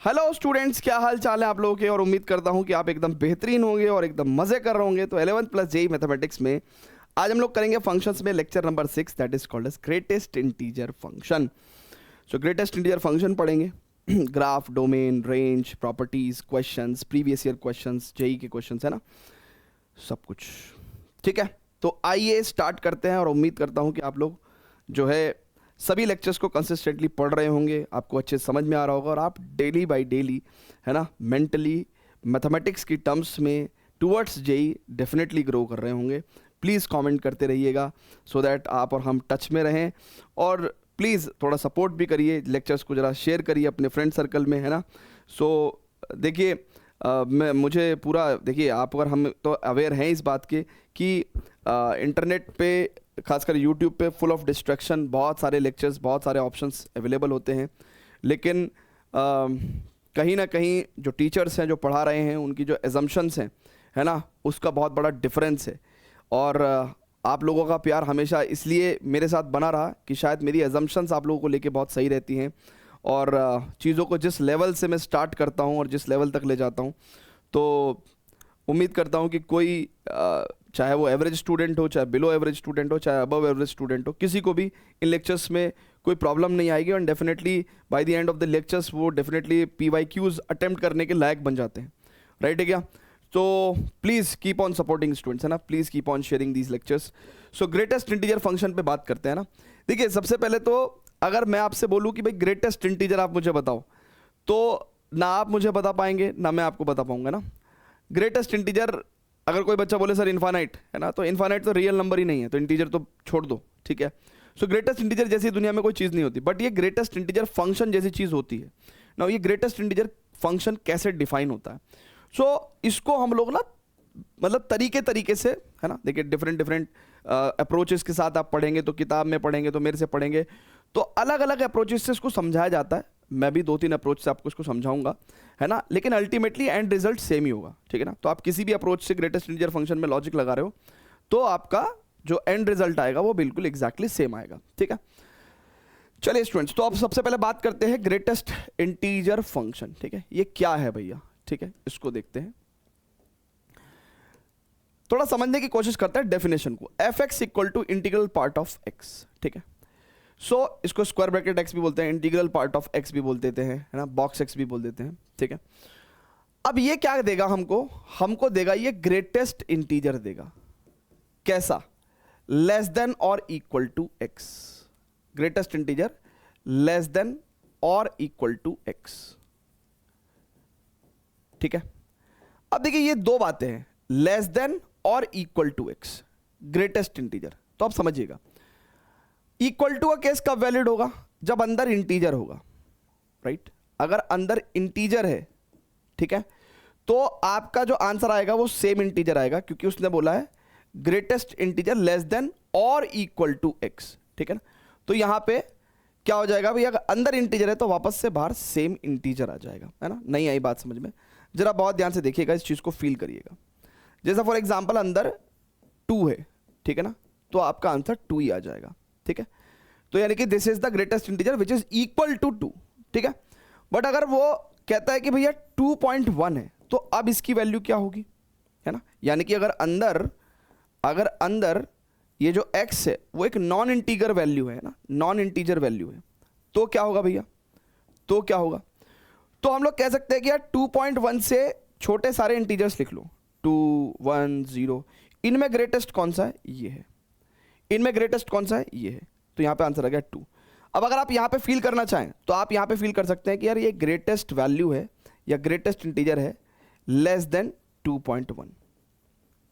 Hello students, क्या हाल चाल है आप लोगों के। और उम्मीद करता हूं कि आप एकदम बेहतरीन होंगे और एकदम मजे कर रहे होंगे। तो 11th प्लस जेई मैथमेटिक्स में आज हम लोग करेंगे फंक्शंस में lecture number 6, that is called as greatest integer function. So greatest integer function पढ़ेंगे। Graph, domain, range, properties, questions, previous year questions, JEE के क्वेश्चंस, है ना, सब कुछ। ठीक है, तो आइए स्टार्ट करते हैं। और उम्मीद करता हूं कि आप लोग जो है सभी लेक्चर्स को कंसिस्टेंटली पढ़ रहे होंगे, आपको अच्छे समझ में आ रहा होगा और आप डेली बाय डेली, है ना, मेंटली मैथमेटिक्स की टर्म्स में टुवर्ड्स जेई डेफिनेटली ग्रो कर रहे होंगे। प्लीज़ कमेंट करते रहिएगा सो दैट आप और हम टच में रहें। और प्लीज़ थोड़ा सपोर्ट भी करिए, लेक्चर्स को ज़रा शेयर करिए अपने फ्रेंड सर्कल में, है ना। सो देखिए मैं मुझे पूरा देखिए, आप अगर हम तो अवेयर हैं इस बात के कि इंटरनेट पे खासकर यूट्यूब पे फुल ऑफ डिस्ट्रैक्शन, बहुत सारे लेक्चर्स, बहुत सारे ऑप्शंस अवेलेबल होते हैं। लेकिन कहीं ना कहीं जो टीचर्स हैं जो पढ़ा रहे हैं, उनकी जो एजम्पशंस हैं, है ना, उसका बहुत बड़ा डिफरेंस है। और आप लोगों का प्यार हमेशा इसलिए मेरे साथ बना रहा कि शायद मेरी एजम्पशंस आप लोगों को लेके बहुत सही रहती हैं। और चीज़ों को जिस लेवल से मैं स्टार्ट करता हूँ और जिस लेवल तक ले जाता हूँ, तो उम्मीद करता हूँ कि कोई चाहे वो एवरेज स्टूडेंट हो, चाहे बिलो एवरेज स्टूडेंट हो, चाहे अबव एवरेज स्टूडेंट हो, किसी को भी इन लेक्चर्स में कोई प्रॉब्लम नहीं आएगी। और definitely by the end of the lectures वो डेफिनेटली PYQs अटेम्प्ट करने के लायक बन जाते हैं। राइट है क्या? तो please keep on supporting students, है ना, please keep on sharing these lectures. So greatest integer function पे बात करते हैं ना। देखिए, सबसे पहले तो अगर मैं आपसे बोलूँ कि भाई ग्रेटेस्ट इंटीजर आप मुझे बताओ, तो ना आप मुझे बता पाएंगे ना मैं आपको बता पाऊंगा ना। ग्रेटेस्ट इंटीजर अगर कोई बच्चा बोले सर इन्फानाइट, है ना, तो इन्फानाइट तो रियल नंबर ही नहीं है, तो इंटीजर तो छोड़ दो। ठीक है, सो ग्रेटेस्ट इंटीजर जैसी दुनिया में कोई चीज़ नहीं होती, बट ये ग्रेटेस्ट इंटीजर फंक्शन जैसी चीज़ होती है ना। ये ग्रेटेस्ट इंटीजर फंक्शन कैसे डिफाइन होता है, सो इसको हम लोग ना मतलब तरीके से, है ना, देखिए डिफरेंट अप्रोचेस के साथ आप पढ़ेंगे, तो किताब में पढ़ेंगे, तो मेरे से पढ़ेंगे, तो अलग अलग अप्रोचेस से इसको समझाया जाता है। मैं भी 2-3 अप्रोच से आपको इसको समझाऊंगा, है ना, लेकिन अल्टीमेटली एंड रिजल्ट सेम ही होगा। ठीक है ना, तो आप किसी भी अप्रोच से ग्रेटेस्ट इंटीजर फंक्शन में लॉजिक लगा रहे हो, तो आपका जो एंड रिजल्ट आएगा वो बिल्कुल एग्जैक्टली सेम आएगा। ठीक है, चलिए स्टूडेंट्स, तो अब सबसे पहले बात करते हैं ग्रेटेस्ट इंटीजर फंक्शन। ठीक है, ये क्या है भैया? ठीक है, इसको देखते हैं, थोड़ा समझने की कोशिश करते हैं डेफिनेशन को। fx equal to integral part of x। ठीक है, सो इसको स्क्वायर ब्रैकेट x भी बोलते हैं, इंटीग्रल पार्ट ऑफ x भी बोल देते हैं, है ना, बॉक्स x भी बोल देते हैं। ठीक है, अब ये क्या देगा हमको देगा ये ग्रेटेस्ट इंटीजर देगा। कैसा? लेस देन और equal to x। Greatest integer less than और इक्वल टू x। ठीक है, अब देखिए ये दो बातें हैं, लेस देन और equal to x, greatest integer. तो आप समझिएगा, इक्वल टू का केस कब वैलिड होगा? जब अंदर इंटीजर होगा। राइट, अगर अंदर इंटीजर है, ठीक है, तो आपका जो आंसर आएगा वो सेम इंटीजर आएगा, क्योंकि उसने बोला है ग्रेटेस्ट इंटीजर लेस देन और इक्वल टू x। ठीक है ना, तो यहां पे क्या हो जाएगा भाई? अगर अंदर इंटीजर है तो वापस से बाहर सेम इंटीजर आ जाएगा, है ना। नहीं आई बात समझ में? जरा बहुत ध्यान से देखिएगा, इस चीज को फील करिएगा। जैसा फॉर एग्जाम्पल अंदर 2 है, ठीक है ना, तो आपका आंसर 2 ही आ जाएगा। ठीक है, तो यानी कि this is the greatest integer which is equal to 2। ठीक है, बट अगर वो कहता है कि भैया 2.1 है, तो अब इसकी वैल्यू क्या होगी, है ना। यानी कि अगर अंदर ये जो x है वो एक नॉन इंटीजर वैल्यू है ना, नॉन इंटीजर वैल्यू है, तो क्या होगा भैया? तो क्या होगा? तो हम लोग कह सकते हैं कि यार 2.1 से छोटे सारे इंटीजर्स लिख लो, 2, 1, 0। इनमें ग्रेटेस्ट कौन सा है? ये है। इनमें ग्रेटेस्ट कौन सा है? ये है। तो यहाँ पे आंसर आ गया 2। अब अगर आप यहाँ पे फील करना चाहें तो आप यहाँ पे फील कर सकते हैं कि यार ये ग्रेटेस्ट वैल्यू है या ग्रेटेस्ट इंटीजर है less than 2.1,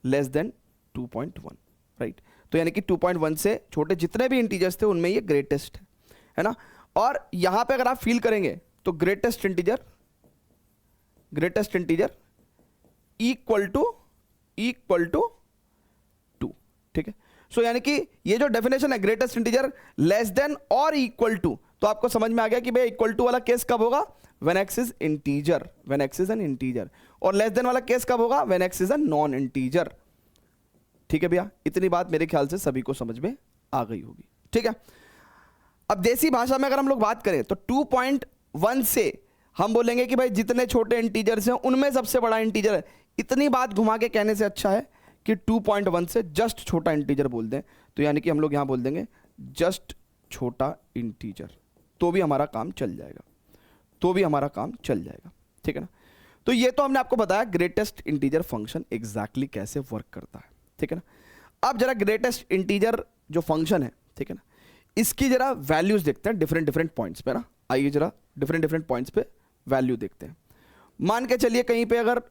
less than 2.1। Right, तो यानी कि 2.1 से छोटे जितने भी इंटीजर्स थे उनमें ये ग्रेटेस्ट है ना। और यहाँ पे अगर आप फील करेंगे तो ग्रेटेस्ट इंटीजर इक्वल टू 2। ठीक है, सो यानी कि ये जो डेफिनेशन है ग्रेटेस्ट इंटीजर लेस देन और इक्वल टू, तो आपको समझ में आ गया कि भाई इक्वल टू वाला केस कब होगा? When x is integer, when x is an integer. और लेस देन वाला केस कब होगा? When x is an non integer. ठीक है भैया, इतनी बात मेरे ख्याल से सभी को समझ में आ गई होगी। ठीक है, अब देसी भाषा में अगर हम लोग बात करें तो 2.1 से हम बोलेंगे कि भाई जितने छोटे इंटीजर्स हैं उनमें सबसे बड़ा इंटीजर है। इतनी बात घुमा के कहने से अच्छा है कि 2.1 से जस्ट छोटा इंटीजर बोल दें, तो यानी कि हम लोग यहाँ बोल देंगे जस्ट छोटा इंटीजर, तो भी हमारा काम चल जाएगा, तो भी हमारा काम चल जाएगा, ठीक है ना। तो ये तो हमने आपको बताया ग्रेटेस्ट इंटीजर फंक्शन एग्जैक्टली कैसे वर्क करता है, ठीक है ना। अब जरा ग्रेटेस्ट इंटीजर जो फंक्शन है, ठीक है ना, इसकी जरा वैल्यूज देखते हैं डिफरेंट डिफरेंट पॉइंट्स पे ना। आइए जरा डिफरेंट डिफरेंट पॉइंट्स पे वैल्यू देखते हैं। मान के चलिए कहीं पे अगर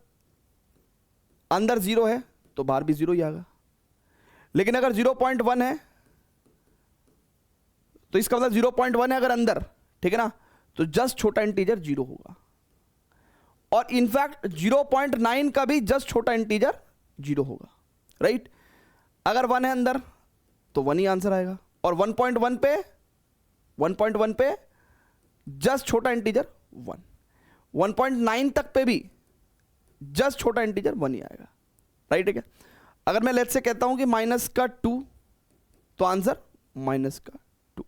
अंदर 0 है तो बाहर भी 0 ही आएगा, लेकिन अगर 0.1 है तो इसका मतलब 0.1 है अगर अंदर, ठीक है ना, तो जस्ट छोटा इंटीजर 0 होगा। और इनफैक्ट 0.9 का भी जस्ट छोटा इंटीजर 0 होगा, राइट। अगर 1 है अंदर तो 1 ही आंसर आएगा, और 1.1 पे जस्ट छोटा इंटीजर 1, 1.9 तक पे भी जस्ट छोटा इंटीजर 1 ही आएगा, राइट है क्या। अगर मैं लेट्स से कहता हूं कि -2 तो आंसर -2।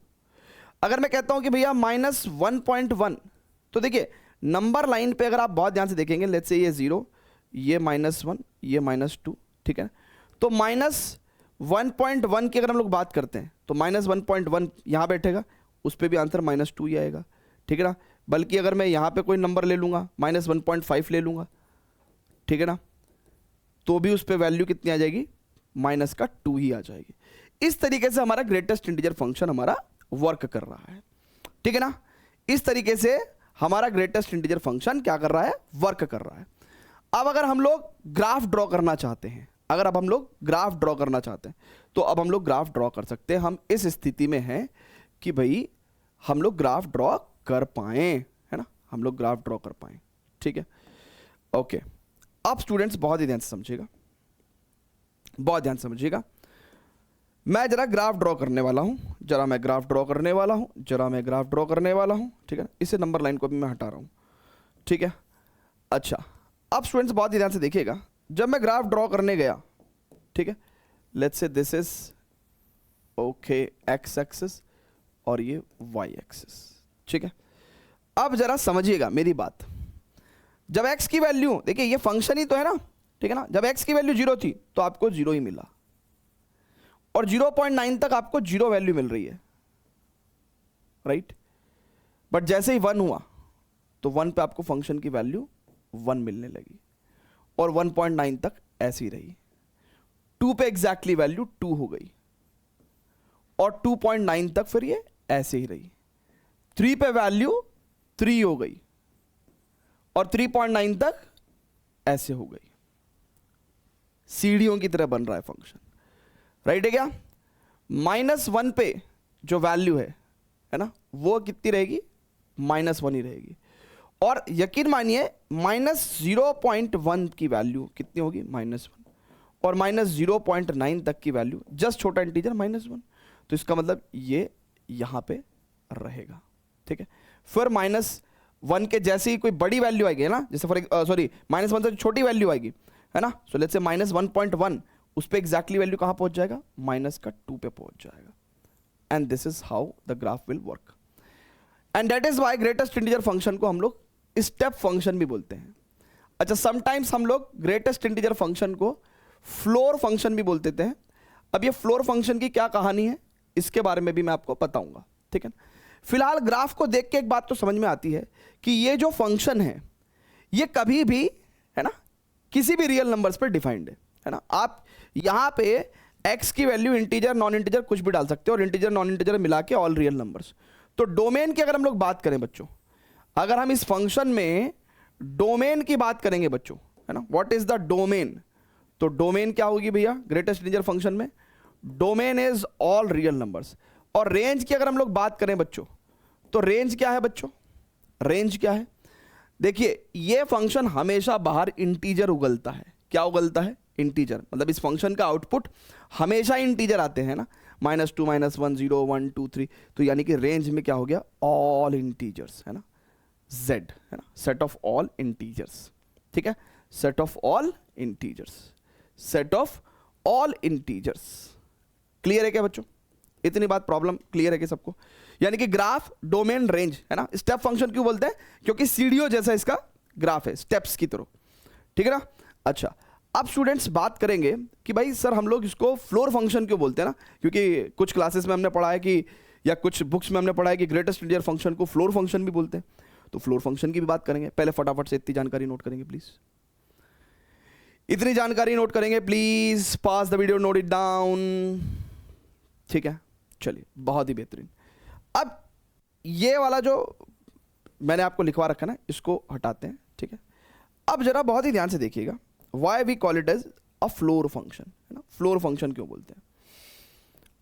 अगर मैं कहता हूं कि भैया -1.1, तो देखिए नंबर लाइन पे अगर आप बहुत ध्यान से देखेंगे, लेट्स से ये 0, ये -1, ये -2, ठीक है। तो -1.1 की अगर हम लोग बात करते हैं तो -1.1 यहां बैठेगा, उस पर भी आंसर -2 ही आएगा, ठीक है ना। बल्कि अगर मैं यहां पे कोई नंबर ले लूंगा, -1.5 ले लूंगा, ठीक है ना, तो भी उस पर वैल्यू कितनी आ जाएगी, -2 ही आ जाएगी। इस तरीके से हमारा ग्रेटेस्ट इंटीजर फंक्शन हमारा वर्क कर रहा है, ठीक है ना। इस तरीके से हमारा ग्रेटेस्ट इंटीजर फंक्शन क्या कर रहा है, वर्क कर रहा है। अब अगर हम लोग ग्राफ ड्रॉ करना चाहते हैं, अब हम लोग ग्राफ ड्रॉ करना चाहते हैं, तो अब हम लोग ग्राफ ड्रॉ कर सकते हैं। हम इस स्थिति में हैं कि भाई हम लोग ग्राफ ड्रॉ कर पाए, है ना, हम लोग ग्राफ ड्रॉ कर पाए, ठीक है, ओके। अब स्टूडेंट्स बहुत ही ध्यान से समझिएगा, बहुत ध्यान से समझिएगा। मैं जरा ग्राफ ड्रॉ करने वाला हूं, मैं ग्राफ ड्रॉ करने वाला हूं, ठीक है। इसे नंबर लाइन को भी मैं हटा रहा हूं, ठीक है। अच्छा, अब स्टूडेंट्स बहुत ही ध्यान से देखिएगा, जब मैं ग्राफ ड्रॉ करने गया, ठीक है, let's say this is okay x axis और ये वाई एक्सिस, ठीक है। अब जरा समझिएगा मेरी बात, जब x की वैल्यू, देखिए ये फंक्शन ही तो है ना, ठीक है ना, जब x की वैल्यू 0 थी तो आपको 0 ही मिला, और 0.9 तक आपको 0 वैल्यू मिल रही है, राइट। बट जैसे ही 1 हुआ तो 1 पे आपको फंक्शन की वैल्यू 1 मिलने लगी, और 1.9 तक ऐसी ही रही। 2 पे एग्जैक्टली वैल्यू 2 हो गई, और 2.9 तक फिर ये ऐसे ही रही। 3 पे वैल्यू 3 हो गई, और 3.9 तक ऐसे हो गई। सीढ़ियों की तरह बन रहा है फंक्शन, राइट है क्या। -1 पे जो वैल्यू है ना, वो कितनी रहेगी, -1 ही रहेगी। और यकीन मानिए -0.1 की वैल्यू कितनी होगी, -1, और -0.9 तक की वैल्यू जस्ट छोटा इंटीजर -1, तो इसका मतलब ये यहां पे रहेगा, ठीक है। फिर -1 के जैसे ही कोई बड़ी वैल्यू आएगी ना, जैसे -1 से छोटी वैल्यू आएगी, है ना, सो लेट्स से -1.1, उस पे एग्जैक्टली वैल्यू कहां पहुंच जाएगा, -2 पे पहुंच जाएगा। And this is how the graph will work, and that is why greatest integer function को हम लोग स्टेप फंक्शन भी बोलते हैं। अच्छा, समटाइम्स हम लोग ग्रेटेस्ट इंटीजर फंक्शन को फ्लोर फंक्शन भी बोल देते हैं। अब ये फ्लोर फंक्शन की क्या कहानी है, इसके बारे में भी मैं आपको बताऊंगा, ठीक है। फिलहाल ग्राफ को देख के एक बात तो समझ में आती है कि ये जो फंक्शन है ये कभी भी, है ना, किसी भी रियल नंबर्स पर डिफाइंड है ना। आप यहां पे x की वैल्यू इंटीजर नॉन इंटीजर कुछ भी डाल सकते हो, और इंटीजर नॉन इंटीजर मिला के ऑल रियल नंबर्स। तो डोमेन की अगर हम लोग बात करें बच्चों, अगर हम इस फंक्शन में डोमेन की बात करेंगे बच्चों, है ना, व्हाट इज द डोमेन, तो डोमेन क्या होगी भैया ग्रेटेस्ट इंटीजर फंक्शन में, domain is all real numbers. और रेंज की अगर हम लोग बात करें बच्चों, तो रेंज क्या है बच्चों, रेंज क्या है, देखिए ये फंक्शन हमेशा बाहर इंटीजर उगलता है। क्या उगलता है, इंटीजर, मतलब इस फंक्शन का आउटपुट हमेशा इंटीजर आते हैं ना, -2, -1, 0, 1, 2, 3, तो यानी कि रेंज में क्या हो गया, ऑल इंटीजर्स, है ना, z, है ना, सेट ऑफ ऑल इंटीजर्स, ठीक है, set of all integers, set of all integers. Clear है क्या बच्चों, इतनी बात प्रॉब्लम क्लियर है कि सबको, यानी कि ग्राफ, डोमेन, रेंज, है ना। स्टेप फंक्शन क्यों बोलते हैं? क्योंकि सीढ़ियों जैसा इसका ग्राफ है, स्टेप्स की तरह, ठीक है ना। अच्छा, अब स्टूडेंट्स बात करेंगे कि भाई सर हम लोग इसको फ्लोर फंक्शन क्यों बोलते हैं ना, क्योंकि कुछ क्लासेस में हमने पढ़ा है कि, या कुछ बुक्स में हमने पढ़ा है कि ग्रेटेस्ट इंटीजर फंक्शन को फ्लोर फंक्शन भी बोलते हैं। तो फ्लोर फंक्शन की भी बात करेंगे। पहले फटाफट से इतनी जानकारी नोट करेंगे प्लीज, इतनी जानकारी नोट करेंगे please, pass the video, note it down, ठीक है। चलिए, बहुत ही बेहतरीन। अब ये वाला जो मैंने आपको लिखवा रखा ना, इसको हटाते हैं, ठीक है। अब जरा बहुत ही ध्यान से देखिएगा, why we call it as a floor function, है ना। फ्लोर फंक्शन क्यों बोलते हैं?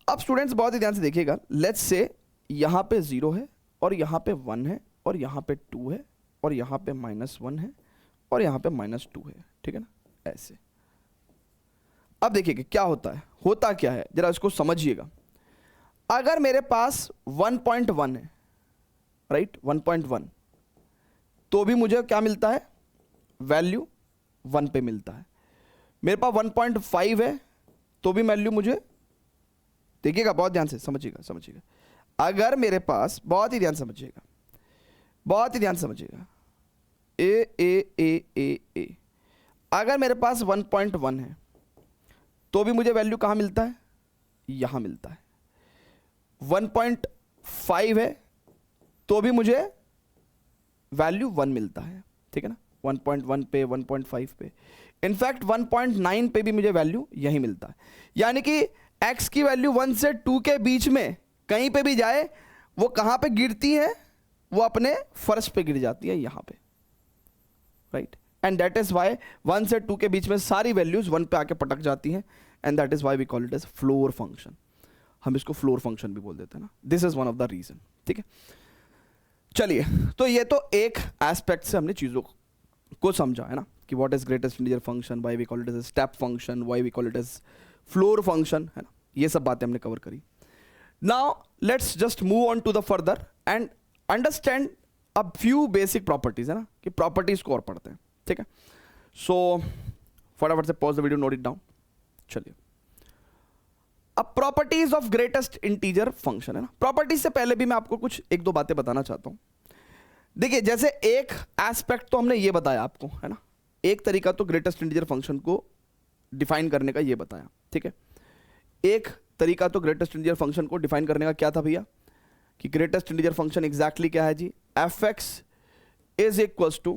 अब स्टूडेंट्स बहुत ही ध्यान से देखिएगा, लेट्स से यहां पे 0 है और यहां पे 1 है और यहां पे 2 है और यहां पे -1 है और यहां पे -2 है, ठीक है ना, ऐसे। अब देखिएगा क्या होता है, होता क्या है जरा इसको समझिएगा। अगर मेरे पास 1.1 है, राइट, 1.1, तो भी मुझे क्या मिलता है? वैल्यू 1 पे मिलता है। मेरे पास 1.5 है तो भी वैल्यू मुझे, देखिएगा बहुत ध्यान से समझिएगा, अगर मेरे पास, बहुत ही ध्यान समझिएगा, बहुत ही ध्यान समझिएगा, ए, अगर मेरे पास 1.1 है तो भी मुझे वैल्यू कहाँ मिलता है? यहां मिलता है। 1.5 है तो भी मुझे वैल्यू 1 मिलता है, ठीक है ना। 1.1 पे, 1.5 पे, इनफैक्ट 1.9 पे भी मुझे वैल्यू यही मिलता है। यानी कि x की वैल्यू 1 से 2 के बीच में कहीं पे भी जाए, वो कहां पे गिरती है? वो अपने फर्श पे गिर जाती है, यहां पे, right. And that is why 1 से 2 के बीच में सारी वैल्यूज 1 पे आके पटक जाती हैं, and that is why we call it as floor function. हम इसको फ्लोर फंक्शन भी बोल देते हैं ना, this is one of the reason, ठीक है। चलिए, तो ये तो एक एस्पेक्ट से हमने चीजों को समझा, है ना, कि what is greatest integer function, why we call it as step function, why we call it as floor function, है ना। ये सब बातें हमने कवर करी। Now let's just move on to the further and understand a few basic properties, है ना, कि प्रॉपर्टीज को और पढ़ते हैं, ठीक है। सो फटाफट से pause the video, note it down. चलिए, अब properties of greatest integer function, है ना। प्रॉपर्टीज से पहले भी मैं आपको कुछ एक दो बातें बताना चाहता हूं। देखिए, जैसे एक एस्पेक्ट तो हमने ये बताया आपको, है ना, एक तरीका तो ग्रेटेस्ट इंटीजर फंक्शन को डिफाइन करने का ये बताया, ठीक है। एक तरीका तो ग्रेटेस्ट इंटीजर फंक्शन को डिफाइन करने का क्या था भैया, कि ग्रेटेस्ट इंटीजर फंक्शन एग्जैक्टली क्या है जी? f(x) is equals to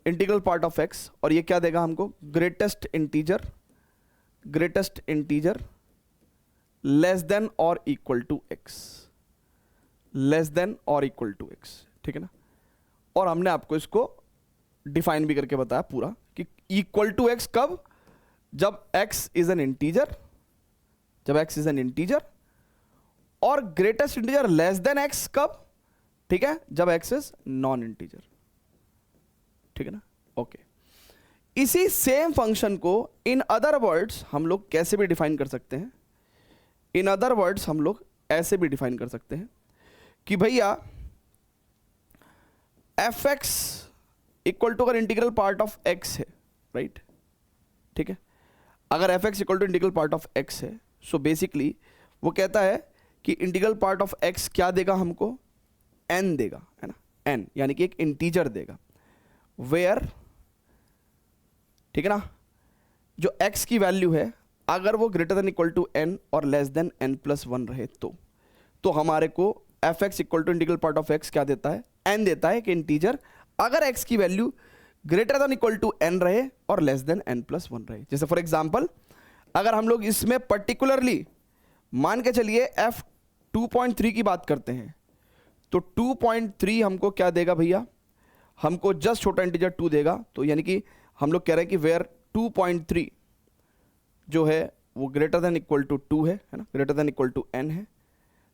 integral part of x, और ये क्या देगा हमको? ग्रेटेस्ट इंटीजर लेस देन और equal to x, less than और इक्वल टू x, ठीक है ना। और हमने आपको इसको डिफाइन भी करके बताया पूरा, कि इक्वल टू x कब? जब x इज एन इंटीजर, जब x इज एन इंटीजर, और greatest integer less then x कब? ठीक है, जब x इज नॉन इंटीजर, ठीक है ना। ओके, इसी सेम फंक्शन को इन अदर वर्ड्स हम लोग कैसे भी डिफाइन कर सकते हैं? इन अदर वर्ड्स हम लोग ऐसे भी डिफाइन कर सकते हैं कि भैया f(x) इक्वल टू अगर इंटीग्रल पार्ट ऑफ x है, राइट, ठीक है। अगर f(x) equal to integral part of x है, सो बेसिकली वो कहता है कि इंटीग्रल पार्ट ऑफ x क्या देगा हमको? n देगा, है ना, n, यानी कि एक इंटीजर देगा, वेयर, ठीक है ना, जो x की वैल्यू है अगर वो greater than equal to n और लेस देन n+1 रहे तो हमारे को f(x) equal to integral part of x क्या देता है? n देता है, कि इंटीजर अगर x की value greater than equal to n रहे और लेस देन n+1 रहे। जैसे फॉर एग्जांपल, अगर हम लोग इसमें पर्टिकुलरली मान के चलिए f(2.3) की बात करते हैं, तो 2.3 हमको क्या देगा भैया? हमको जस्ट छोटा इंटीजर 2 देगा। तो यानी कि हम लोग कह रहे हैं कि वेयर 2.3 जो है वो ग्रेटर देन इक्वल टू 2 है ना, greater than equal to n है,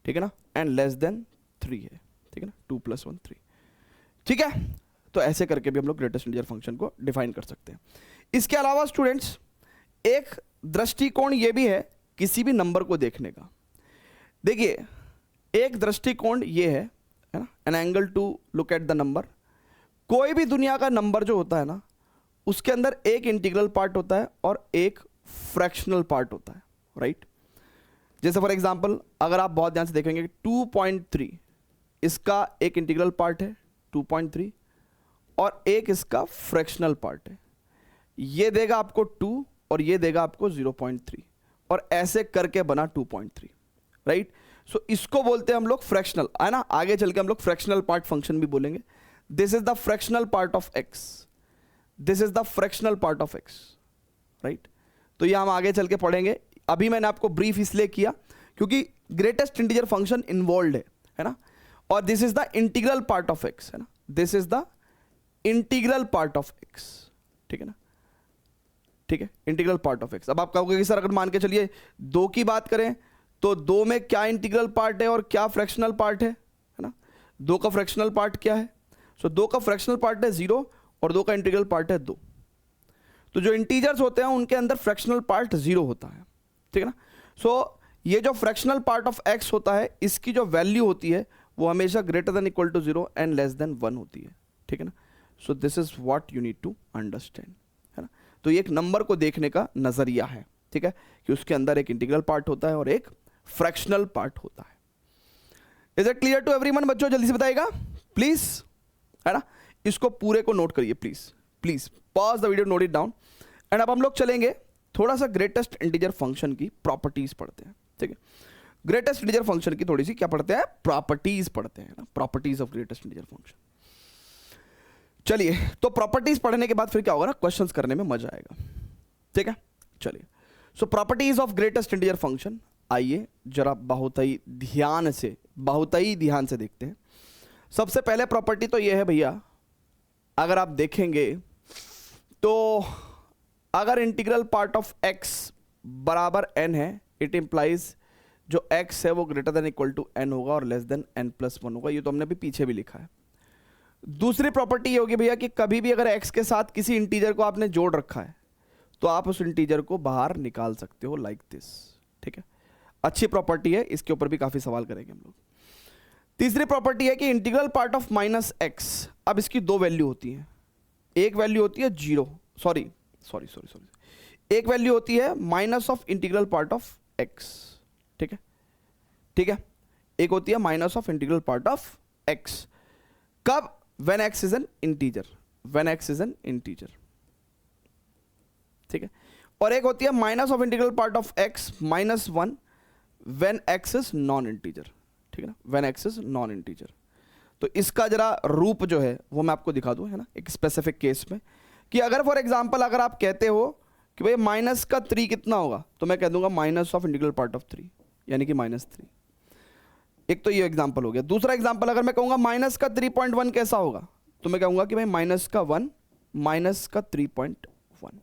ठीक है ना, एंड लेस देन 3 है, ठीक है ना, 2 + 1 3, ठीक है। तो ऐसे करके भी हम लोग ग्रेटेस्ट इंटीजर फंक्शन को डिफाइन कर सकते हैं। इसके अलावा स्टूडेंट्स, एक दृष्टिकोण ये भी है किसी भी नंबर को देखने का। देखिए, एक दृष्टिकोण ये है ना, an angle to look at the number. कोई भी दुनिया का नंबर जो होता है ना, उसके अंदर एक इंटीग्रल पार्ट होता है और एक फ्रैक्शनल पार्ट होता है, राइट। जैसे फॉर एग्जांपल अगर आप बहुत ध्यान से देखेंगे 2.3 इसका एक इंटीग्रल पार्ट है 2.3 और एक इसका फ्रैक्शनल पार्ट है, ये देगा आपको 2 और ये देगा आपको 0.3 और ऐसे करके बना 2.3, राइट। सो इसको बोलते हैं हम लोग फ्रैक्शनल, है ना। आगे चल के हम लोग फ्रैक्शनल पार्ट फंक्शन भी बोलेंगे। This is the fractional part of x, this is the fractional part of x, right. तो ये हम आगे चल के पढ़ेंगे। अभी मैंने आपको ब्रीफ इसलिए किया क्योंकि ग्रेटेस्ट इंटीजर फंक्शन इन्वॉल्व है ना, और this is the integral part of x, है ना, this is the integral part of x, ठीक है ना, ठीक है, इंटीग्रल पार्ट ऑफ एक्स। अब आप कहोगे कि सर अगर मान के चलिए 2 की बात करें तो 2 में क्या इंटीग्रल पार्ट है और क्या फ्रैक्शनल पार्ट है ना। 2 का फ्रैक्शनल पार्ट क्या है? सो 2 का फ्रैक्शनल पार्ट है 0 और 2 का इंटीग्रल पार्ट है 2। तो जो इंटीजर्स होते हैं उनके अंदर फ्रैक्शनल पार्ट 0 होता है, ठीक है ना। सो ये जो फ्रैक्शनल पार्ट ऑफ एक्स होता है इसकी जो वैल्यू होती है वो हमेशा greater than equal to 0 and less than 1 होती है, ठीक है ना। So this is what you need to understand, है ना। तो ये एक नंबर को देखने का नजरिया है, ठीक है, कि उसके अंदर एक इंटीग्रल पार्ट होता है और एक फ्रैक्शनल पार्ट होता है। Is it clear to everyone बच्चों? जल्दी से बताइएगा प्लीज, है ना। इसको पूरे को नोट करिए please, please pause the video, note it down. And अब हम लोग चलेंगे थोड़ा सा ग्रेटेस्ट इंटीजर फंक्शन की प्रॉपर्टीज पढ़ते हैं, ठीक है। ग्रेटेस्ट इंटीजर फंक्शन की थोड़ी सी क्या पढ़ते हैं, प्रॉपर्टीज पढ़ते हैं ना, properties of greatest integer function. चलिए, तो प्रॉपर्टीज पढ़ने के बाद फिर क्या होगा ना, क्वेश्चंस करने में मजा आएगा, ठीक है। चलिए, so properties of greatest integer function, आइए जरा बहुत ही ध्यान से देखते हैं। सबसे पहले प्रॉपर्टी तो ये है भैया, अगर आप देखेंगे तो अगर इंटीग्रल पार्ट ऑफ x बराबर n है, इट इंप्लाइज जो x है वो greater than equal to n होगा और लेस देन n+1 होगा। ये तो हमने अभी पीछे भी लिखा है। दूसरी प्रॉपर्टी ये होगी भैया कि कभी भी अगर x के साथ किसी इंटीजर को आपने जोड़ रखा है तो आप उस इंटीजर को बाहर निकाल सकते हो लाइक दिस, ठीक है। अच्छी प्रॉपर्टी है, इसके ऊपर भी काफी सवाल करेंगे हम लोग। तीसरी प्रॉपर्टी है कि इंटीग्रल पार्ट ऑफ -x, अब इसकी 2 वैल्यू होती हैं। एक वैल्यू होती है 0, सॉरी एक वैल्यू होती है minus of integral part of x, ठीक है, ठीक है। एक होती है minus of integral part of x, कब? When x is an integer, when x is an integer, ठीक है। और एक होती है minus of integral part of x -1 when x is non integer, ठीक है ना, when x is non integer. तो इसका जरा रूप जो है वो मैं आपको दिखा दूं, है ना, एक स्पेसिफिक केस में, कि अगर फॉर एग्जांपल अगर आप कहते हो कि भाई माइनस का 3 कितना होगा, तो मैं कह दूंगा minus of integral part of 3, यानी कि -3। एक तो ये एग्जांपल हो गया। दूसरा एग्जांपल अगर मैं कहूंगा माइनस का 3.1 कैसा होगा, तो मैं कहूंगा कि भाई माइनस का 1 माइनस का 3.1।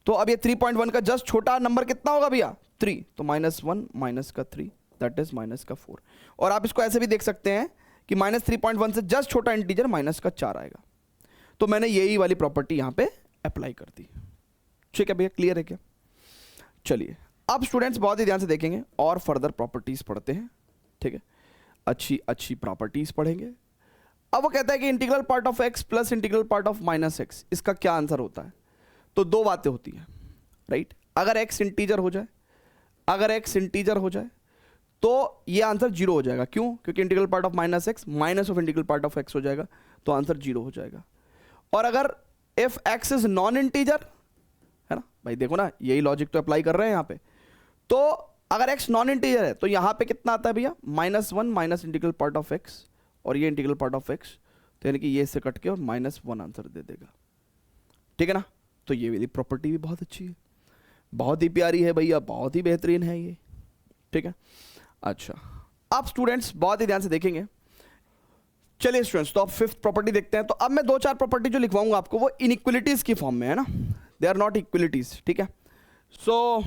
तो अब ये 3.1 का जस्ट छोटा नंबर कितना होगा भैया, 3, तो -1 माइनस का 3 दैट इज माइनस का 4। और आप इसको ऐसे भी देख सकते हैं कि -3.1 से जस्ट छोटा इंटीजर माइनस का 4 आएगा। तो मैंने यही वाली प्रॉपर्टी यहां पे अप्लाई कर दी, ठीक है भैया, क्लियर है क्या? चलिए, अब स्टूडेंट्स बहुत ही ध्यान से देखेंगे और फर्दर प्रॉपर्टीज पढ़ते हैं, ठीक है। अच्छी प्रॉपर्टीज पढ़ेंगे। अब वो कहता है कि integral part of x plus integral part of -x, इसका क्या आंसर होता है? तो 2 बातें होती हैं, राइट। अगर x इंटीजर हो जाए, अगर x इंटीजर हो जाए तो ये आंसर 0 हो जाएगा। क्यों? क्योंकि integral part of -x minus of integral part of x हो जाएगा, तो आंसर 0 हो जाएगा। और अगर if x is non integer, है ना भाई, देखो ना, यही लॉजिक तो अप्लाई कर रहे हैं यहाँ पे। तो अगर x नॉन इंटीजर है तो यहाँ पे कितना आता है भैया, -1 minus integral part of x, और ये इंटीग्रल पार्ट ऑफ x, तो यानी कि ये से कट के और -1 आंसर दे देगा, ठीक है ना। तो ये वाली प्रॉपर्टी भी बहुत अच्छी है, बहुत ही प्यारी है भैया, बहुत ही बेहतरीन है ये, ठीक है। अच्छा, आप स्टूडेंट्स बहुत ही ध्यान से देखेंगे। चलिए स्टूडेंट्स, तो अब 5th प्रॉपर्टी देखते हैं। तो अब मैं 2-4 प्रॉपर्टी जो लिखवाऊंगा आपको वो इनइक्वलिटीज की फॉर्म में है ना, दे आर नॉट इक्वलिटीज, ठीक है। सो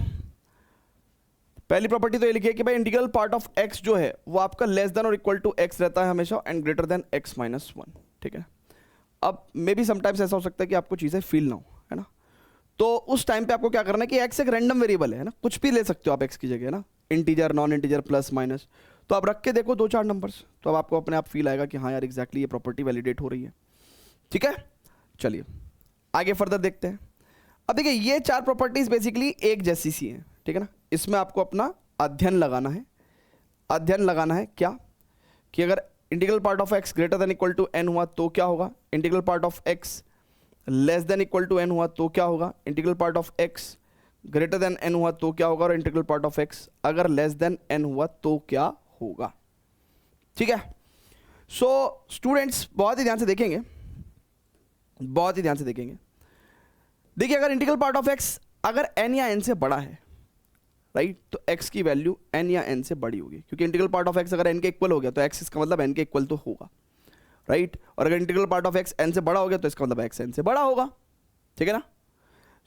पहली प्रॉपर्टी तो ये लिखिए कि भाई इंटीग्रल पार्ट ऑफ x जो है वो आपका लेस देन और इक्वल टू x रहता है हमेशा, एंड ग्रेटर देन x -1, ठीक है। अब मे बी समटाइम्स ऐसा हो सकता है कि आपको चीज़ें फील ना हो, है ना, तो उस टाइम पे आपको क्या करना है कि x एक रैंडम वेरिएबल है ना, कुछ भी ले सकते हो आप x की जगह, है ना, integer, non integer, plus minus. तो आप रख के देखो 2-4 नंबर्स, तो अब आपको अपने आप फील आएगा कि हाँ यार एग्जैक्टली ये प्रॉपर्टी वैलिडेट हो रही है, ठीक है। चलिए आगे फर्दर देखते हैं। अब देखिए, ये 4 प्रॉपर्टीज बेसिकली एक जैसी सी हैं, ठीक है ना। इसमें आपको अपना अध्ययन लगाना है। अध्ययन लगाना है क्या कि अगर integral part of x greater than equal to n हुआ तो क्या होगा, integral part of x less than equal to n हुआ तो क्या होगा, integral part of x greater than n हुआ तो क्या होगा, और इंटीग्रल पार्ट ऑफ एक्स अगर लेस देन एन हुआ तो क्या होगा। ठीक है, सो स्टूडेंट्स बहुत ही ध्यान से देखेंगे, बहुत ही ध्यान से देखेंगे। देखिए अगर इंटीग्रल पार्ट ऑफ एक्स अगर एन या एन से बड़ा है, राइट, तो एक्स की वैल्यू एन या एन से बड़ी होगी, क्योंकि इंटीग्रल पार्ट ऑफ एक्स अगर एन के इक्वल हो गया तो एक्स इसका मतलब एन के इक्वल तो होगा, राइट। और अगर integral part of x n से बड़ा हो गया तो इसका मतलब एक्स एन से बड़ा होगा, ठीक है ना।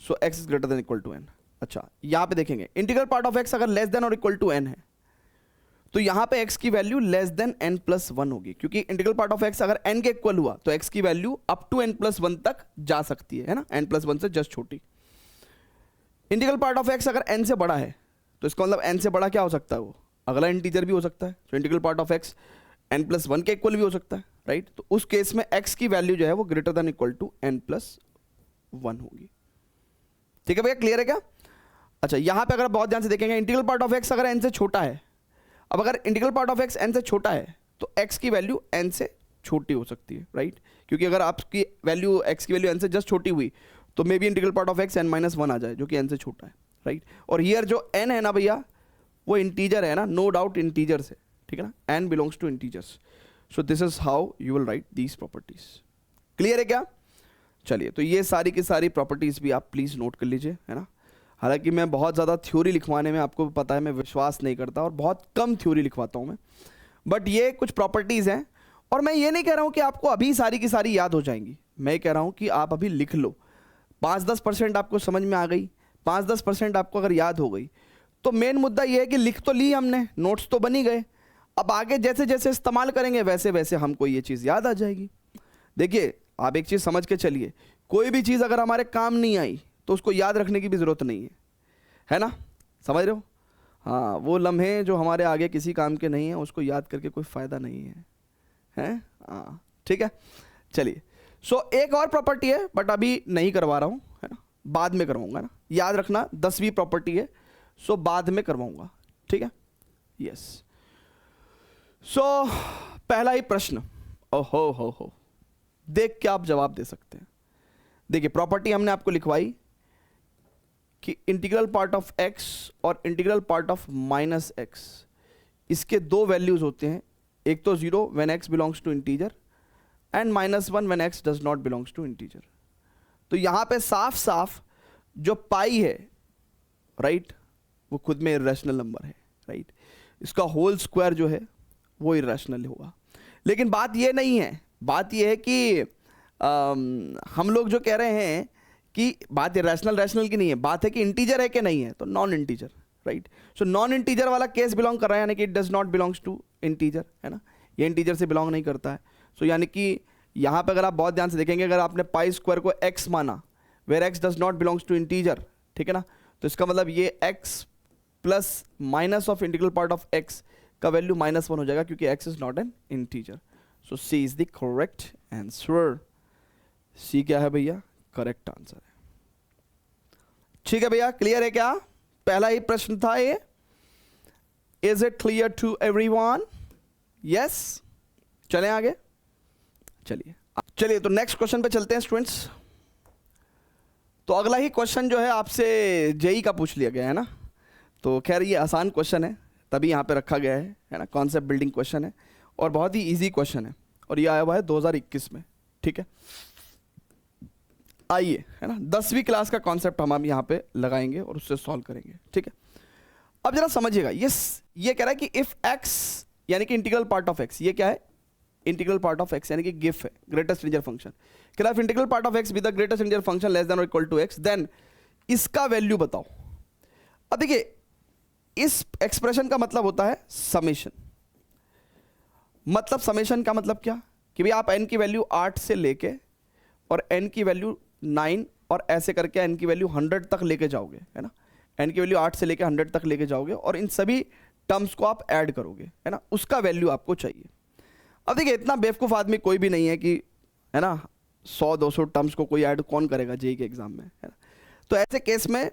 So x is greater than equal to n. अच्छा, यहां पे देखेंगे इंटीग्रल पार्ट ऑफ एक्स अगर लेस देन और इक्वल टू एन है तो यहां पे x की value less than n plus one होगी, क्योंकि इंटीग्रल पार्ट ऑफ x अगर n के इक्वल हुआ तो x की value up to n plus one तक जा सकती है ना, n प्लस वन से जस्ट छोटी। इंटीग्रल पार्ट ऑफ x अगर n से बड़ा है तो इसका मतलब n से बड़ा क्या हो सकता है, वो अगला इंटीजर भी हो सकता है। तो integral part of x n plus one के इक्वल भी हो सकता है, राइट। तो उस केस में x की वैल्यू जो है वो greater than equal to n plus one होगी। ठीक है भैया, क्लियर है क्या। अच्छा, यहां पे अगर बहुत ध्यान से देखेंगे इंटीग्रल पार्ट ऑफ x अगर n से छोटा है, अब अगर integral part of x n से छोटा है तो x की वैल्यू n से छोटी हो सकती है, राइट। क्योंकि अगर आपकी वैल्यू x की वैल्यू n से जस्ट छोटी हुई तो may be integral part of x n minus one आ जाए, जो कि n से छोटा है, राइट। और हियर जो n है ना भैया वो इंटीजर है ना, नो डाउट इंटीजर से, ठीक है ना, n belongs to integers. So this is how you will write these properties. Clear है क्या। चलिए, तो ये सारी की सारी प्रॉपर्टीज भी आप प्लीज नोट कर लीजिए, है ना। हालांकि मैं बहुत ज़्यादा थ्योरी लिखवाने में, आपको पता है मैं विश्वास नहीं करता और बहुत कम थ्योरी लिखवाता हूँ मैं, बट ये कुछ प्रॉपर्टीज़ हैं। और मैं ये नहीं कह रहा हूँ कि आपको अभी सारी की सारी याद हो जाएंगी, मैं कह रहा हूँ कि आप अभी लिख लो, 5-10% आपको समझ में आ गई, 5-10% आपको अगर याद हो गई तो मेन मुद्दा ये है कि लिख तो ली हमने, नोट्स तो बनी गए, अब आगे जैसे जैसे इस्तेमाल करेंगे वैसे वैसे हमको ये चीज़ याद आ जाएगी। देखिए आप एक चीज़ समझ के चलिए, कोई भी चीज़ अगर हमारे काम नहीं आई तो उसको याद रखने की भी ज़रूरत नहीं है ना, समझ रहे हो। हाँ, वो लम्हे जो हमारे आगे किसी काम के नहीं है उसको याद करके कोई फ़ायदा नहीं है। हाँ ठीक है, चलिए। सो एक और प्रॉपर्टी है बट अभी नहीं करवा रहा हूँ, है ना, बाद में करवाऊँगा ना, याद रखना 10वीं प्रॉपर्टी है, सो बाद में करवाऊँगा, ठीक है। यस, सो पहला ही प्रश्न, ओहो हो, देख के आप जवाब दे सकते हैं। देखिए प्रॉपर्टी हमने आपको लिखवाई कि इंटीग्रल पार्ट ऑफ x और integral part of minus x, इसके दो वैल्यूज होते हैं, एक तो 0 when x belongs to integer and -1 when x does not belongs to integer. तो यहाँ पे साफ साफ जो पाई है, राइट, वो खुद में इर्रेशनल नंबर है, राइट। इसका होल स्क्वायर जो है वो इर्रेशनल होगा। लेकिन बात ये नहीं है, बात ये है कि हम लोग जो कह रहे हैं कि बात रैशनल की नहीं है, बात है कि इंटीजर है कि नहीं है, तो non integer, right. So non integer वाला केस बिलोंग कर रहा है, यानी कि it does not belongs to integer, है ना, ये इंटीजर से बिलोंग नहीं करता है। सो यानी कि यहाँ पे अगर आप बहुत ध्यान से देखेंगे, अगर आपने पाई स्क्वायर को x माना where x does not belongs to integer, ठीक है ना, तो इसका मतलब ये x plus minus of integral part of x का वैल्यू -1 हो जाएगा, क्योंकि x is not an integer. So C is the correct answer. C क्या है भैया, करेक्ट आंसर है। ठीक है भैया, क्लियर है क्या, पहला ही प्रश्न था ये। Is it clear to everyone, yes. चलें आगे, चलिए तो नेक्स्ट क्वेश्चन पे चलते हैं स्टूडेंट्स। तो अगला ही क्वेश्चन जो है आपसे जेई का पूछ लिया गया है ना, तो खैर ये आसान क्वेश्चन है तभी यहाँ पे रखा गया है ना, कॉन्सेप्ट बिल्डिंग क्वेश्चन है और बहुत ही इजी क्वेश्चन है, और ये आया हुआ है 2021 में, ठीक है। आइए, है ना, 10वीं क्लास का कॉन्सेप्ट हम यहाँ पे लगाएंगे और उससे सॉल्व करेंगे, ठीक है। अब जरा समझिएगा, ये कह रहा है कि इफ x यानी कि इंटीग्रल पार्ट ऑफ x, ये क्या है, इंटीग्रल पार्ट ऑफ x यानी कि गिफ है, ग्रेटेस्ट इंटीजर फंक्शन। कह रहा है integral part of x be the greatest integer function less than और इक्वल टू x, देन इसका वैल्यू बताओ। अब देखिए इस एक्सप्रेशन का मतलब होता है समेशन। मतलब समेशन का मतलब क्या, कि भाई आप n की वैल्यू 8 से लेके और n की वैल्यू 9 और ऐसे करके n की वैल्यू 100 तक लेके जाओगे, है ना, n की वैल्यू 8 से लेके 100 तक लेके जाओगे और इन सभी टर्म्स को आप ऐड करोगे, है ना, उसका वैल्यू आपको चाहिए। अब देखिए इतना बेवकूफ़ आदमी कोई भी नहीं है कि, है ना, 100-200 टर्म्स को कोई ऐड कौन करेगा जेई के एग्जाम में, है ना। तो ऐसे केस में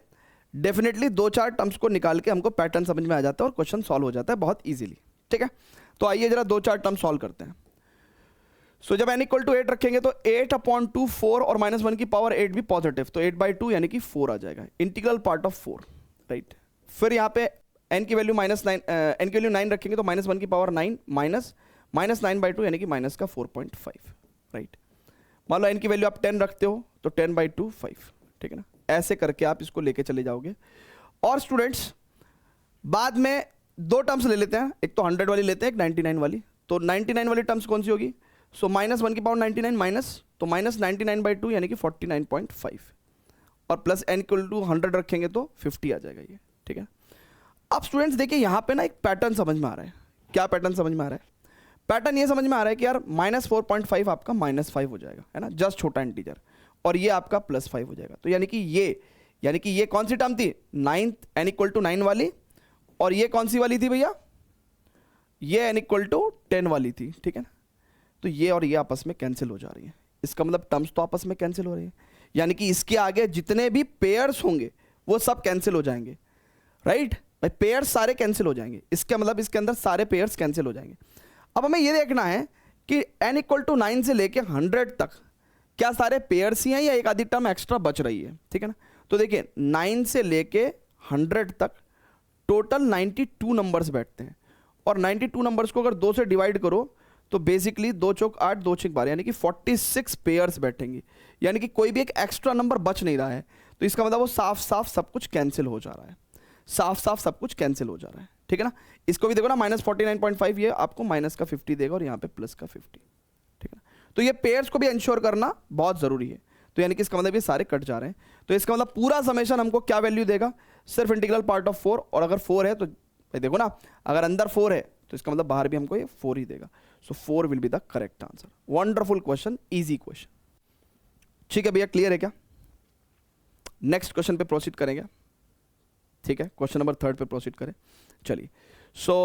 डेफिनेटली 2-4 टर्म्स को निकाल के हमको पैटर्न समझ में आ जाता है और क्वेश्चन सॉल्व हो जाता है बहुत इजीली, ठीक है। तो आइए जरा 2-4 टर्म सॉल्व करते हैं। सो जब n इक्वल टू 8 रखेंगे तो 8/2 4 और -1 की पावर 8 भी पॉजिटिव, तो 8/2 यानी कि 4 आ जाएगा, इंटीग्रल पार्ट ऑफ 4, राइट। फिर यहाँ पे n की वैल्यू -9 रखेंगे तो -1 की पावर 9 -9/2 यानी कि माइनस का 4.5, राइट। मान लो n की वैल्यू आप 10 रखते हो तो 10/2 5, ठीक है ना। ऐसे करके आप इसको लेके चले जाओगे। और स्टूडेंट्स बाद में 2 टर्म्स ले लेते हैं, एक तो 100 वाली लेते हैं, एक 99 वाली। तो 99 वाली टर्म्स कौन सी होगी? सो -1 की पावर 99 माइनस, तो -99/2 यानी कि 49.5, और प्लस n इक्वल टू 100 रखेंगे तो 50 आ जाएगा ये, ठीक है। अब स्टूडेंट्स देखिए यहाँ पे ना एक पैटर्न समझ में आ रहा है। क्या पैटर्न समझ में आ रहा है? पैटर्न ये समझ में आ रहा है कि यार -4.5 आपका -5 हो जाएगा, है ना, जस्ट छोटा इंटीजर, और ये आपका +5 हो जाएगा। तो यानी कि ये कौन सी टर्म थी? 9th n इक्वल टू 9 वाली, और ये कौन सी वाली थी भैया? ये n इक्वल टू 10 वाली थी, ठीक है ना। तो ये और ये आपस में कैंसिल हो जा रही है, इसका मतलब टर्म्स तो आपस में कैंसिल हो रही है, यानी कि इसके आगे जितने भी पेयर्स होंगे वो सब कैंसिल हो जाएंगे, राइट भाई। पेयर्स सारे कैंसिल हो जाएंगे, इसका मतलब इसके अंदर सारे पेयर्स कैंसिल हो जाएंगे। अब हमें ये देखना है कि n इक्वल टू 9 से लेके 100 तक क्या सारे पेयर्स ही हैं या एक आधी टर्म एक्स्ट्रा बच रही है, ठीक है ना। तो देखिए 9 से लेके 100 तक टोटल 92 नंबर्स बैठते हैं, और 92 नंबर्स को अगर 2 से डिवाइड करो तो बेसिकली 2 चौक 8, 2 छक 12, यानी कि 46 पेयर्स बैठेंगे, यानी कि कोई भी एक एक्स्ट्रा नंबर बच नहीं रहा है। तो इसका मतलब वो साफ साफ सब कुछ कैंसिल हो जा रहा है, साफ साफ सब कुछ कैंसिल हो जा रहा है, ठीक है ना। इसको भी देखो ना, -49.5 ये आपको माइनस का 50 देगा और यहाँ पे प्लस का 50, ठीक है ना। तो ये पेयर्स को भी इंश्योर करना बहुत ज़रूरी है। तो यानी कि इसका मतलब ये सारे कट जा रहे हैं, तो इसका मतलब पूरा समेशन हमको क्या वैल्यू देगा? सिर्फ इंटीग्रल पार्ट ऑफ 4, और अगर 4 है तो देखो ना, अगर अंदर 4 है तो इसका मतलब बाहर भी हमको ये 4 ही देगा। सो 4 will be the correct answer. Wonderful question, easy question, ठीक है भैया। क्लियर है क्या? नेक्स्ट क्वेश्चन पे प्रोसीड करेंगे, ठीक है। क्वेश्चन नंबर 3 पे प्रोसीड करें, चलिए। सो